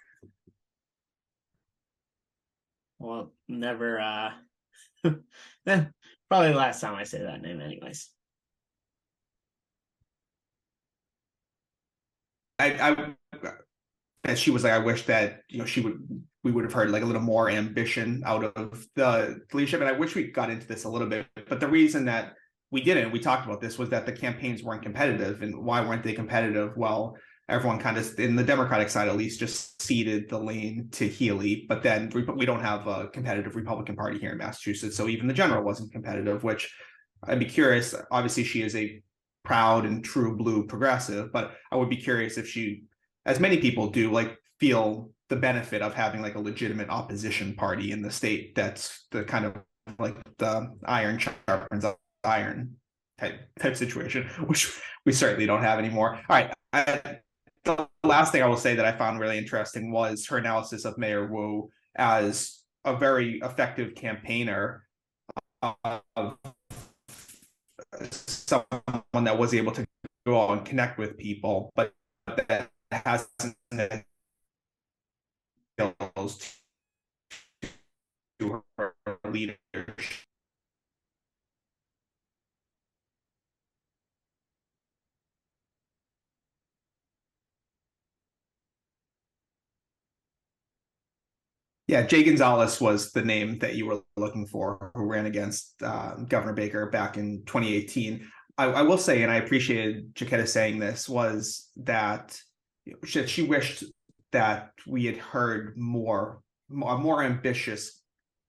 Well, never. Probably the last time I say that name, anyways. And she was like, I wish that we would have heard like a little more ambition out of the leadership. And I wish we got into this a little bit. But the reason that we didn't, we talked about this, was that the campaigns weren't competitive. And why weren't they competitive? Well, everyone kind of, in the Democratic side at least, just ceded the lane to Healey. But then we don't have a competitive Republican Party here in Massachusetts. So even the general wasn't competitive, which I'd be curious. Obviously, she is a proud and true blue progressive, but I would be curious if she, as many people do, like feel the benefit of having like a legitimate opposition party in the state. That's the kind of like the iron sharpens iron type situation, which we certainly don't have anymore. All right. The last thing I will say that I found really interesting was her analysis of Mayor Wu as a very effective campaigner, of someone that was able to go out and connect with people, but that hasn't skills to her leadership. Yeah, Jay Gonzalez was the name that you were looking for, who ran against Governor Baker back in 2018. I will say, and I appreciated Jacquetta saying this, was that she wished that we had heard a more ambitious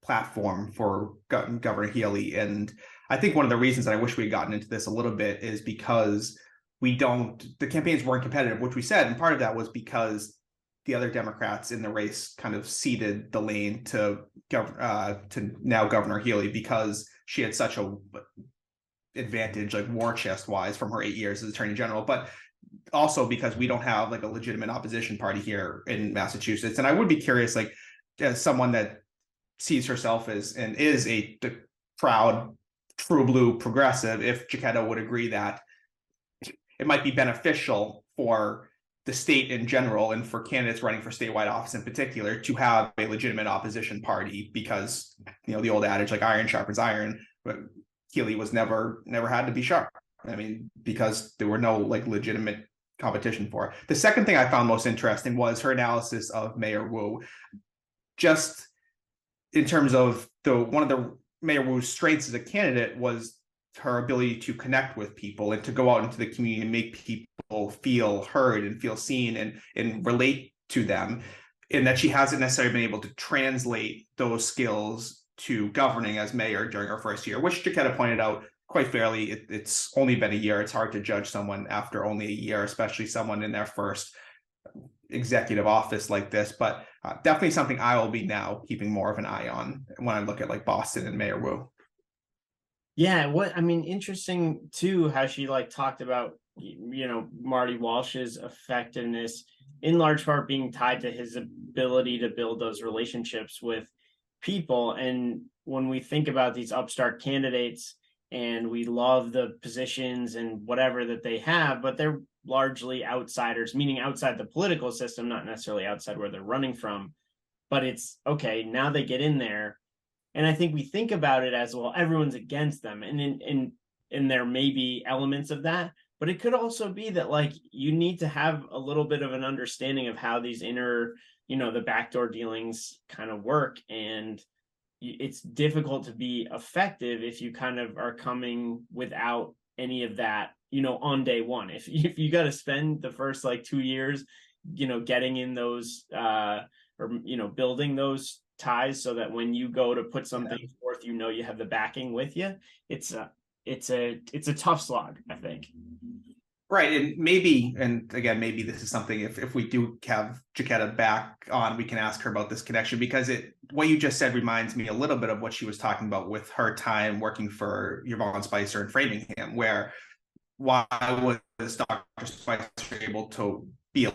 platform for Governor Healey. And I think one of the reasons that I wish we had gotten into this a little bit is because the campaigns weren't competitive, which we said, and part of that was because the other Democrats in the race kind of ceded the lane to now Governor Healey, because she had such a advantage, like war chest wise, from her 8 years as Attorney General, but also because we don't have like a legitimate opposition party here in Massachusetts. And I would be curious, like as someone that sees herself as and is a proud, true blue progressive, if Jacquetta would agree that it might be beneficial for the state in general and for candidates running for statewide office in particular to have a legitimate opposition party, because the old adage like iron sharpens iron, but Healey was never had to be sharp. I mean, because there were no like legitimate competition for it. The second thing I found most interesting was her analysis of Mayor Wu, just in terms of one of the Mayor Wu's strengths as a candidate was her ability to connect with people and to go out into the community and make people feel heard and feel seen and relate to them, and that she hasn't necessarily been able to translate those skills to governing as mayor during her first year, which Jacquetta pointed out quite fairly. It's only been a year. It's hard to judge someone after only a year, especially someone in their first executive office like this, but definitely something I will be now keeping more of an eye on when I look at like Boston and Mayor Wu. Yeah, interesting too how she like talked about Marty Walsh's effectiveness in large part being tied to his ability to build those relationships with people. And when we think about these upstart candidates and we love the positions and whatever that they have, but they're largely outsiders, meaning outside the political system, not necessarily outside where they're running from. But it's okay, now they get in there. And I think we think about it as, well, everyone's against them. And there may be elements of that, but it could also be that like you need to have a little bit of an understanding of how these inner, the backdoor dealings kind of work. And it's difficult to be effective if you kind of are coming without any of that, on day one. If you got to spend the first like 2 years, getting in those building those ties so that when you go to put something forth, you have the backing with you. It's a tough slog, I think. Right. And again, maybe this is something, if we do have Jacquetta back on, we can ask her about this connection, because what you just said reminds me a little bit of what she was talking about with her time working for Yvonne Spicer in Framingham, where why was Dr. Spicer able to be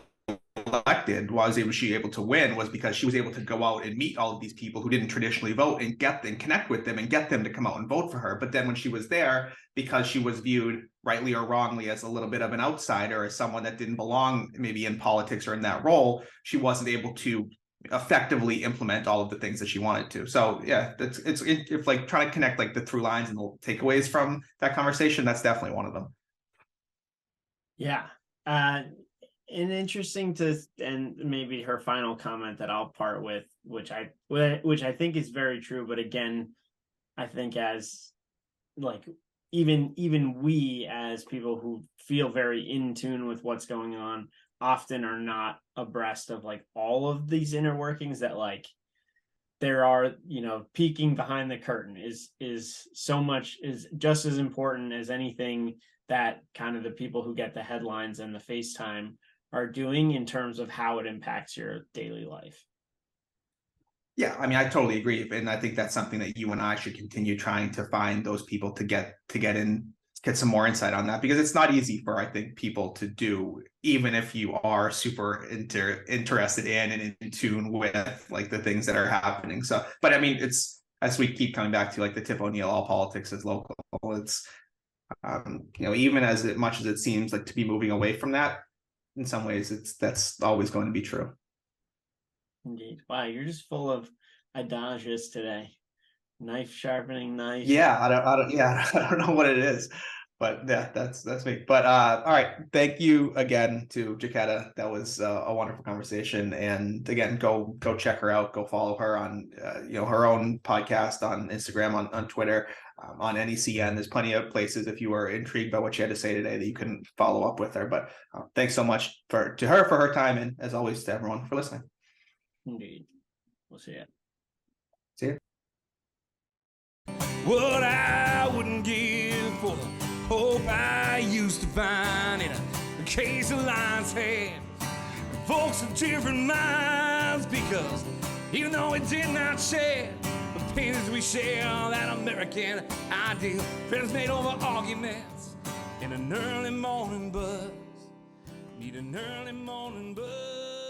elected, why was she able to win, was because she was able to go out and meet all of these people who didn't traditionally vote and connect with them and get them to come out and vote for her. But then when she was there, because she was viewed rightly or wrongly as a little bit of an outsider, as someone that didn't belong maybe in politics or in that role, she wasn't able to effectively implement all of the things that she wanted to. So yeah, if like trying to connect like the through lines and the takeaways from that conversation, that's definitely one of them. Yeah. And interesting and maybe her final comment that I'll part with, which I think is very true. But again, I think as like, even we as people who feel very in tune with what's going on often are not abreast of like all of these inner workings that like there are, peeking behind the curtain is so much, is just as important as anything that kind of the people who get the headlines and the FaceTime are doing in terms of how it impacts your daily life. Yeah, I mean, I totally agree. And I think that's something that you and I should continue trying to find those people to get some more insight on that, because it's not easy for, I think, people to do, even if you are super interested in and in tune with like the things that are happening. So, but I mean, it's, as we keep coming back to like the Tip O'Neill, all politics is local. It's, even as much as it seems like to be moving away from that, in some ways, that's always going to be true. Indeed. Wow, you're just full of adages today. Knife sharpening knife. Yeah, I don't know what it is, but yeah, that's me. But all right, thank you again to Jacquetta. That was a wonderful conversation. And again, go check her out. Go follow her on her own podcast on Instagram, on Twitter, on NECN. There's plenty of places if you were intrigued by what she had to say today that you can follow up with her. But thanks so much to her for her time, and as always to everyone for listening. Indeed. We'll see you. See you. What I wouldn't give for the hope I used to find in a case of lion's head. Folks of different minds, because even though we did not share the pains we share, that American ideal, friends made over arguments in an early morning buzz. Need an early morning buzz.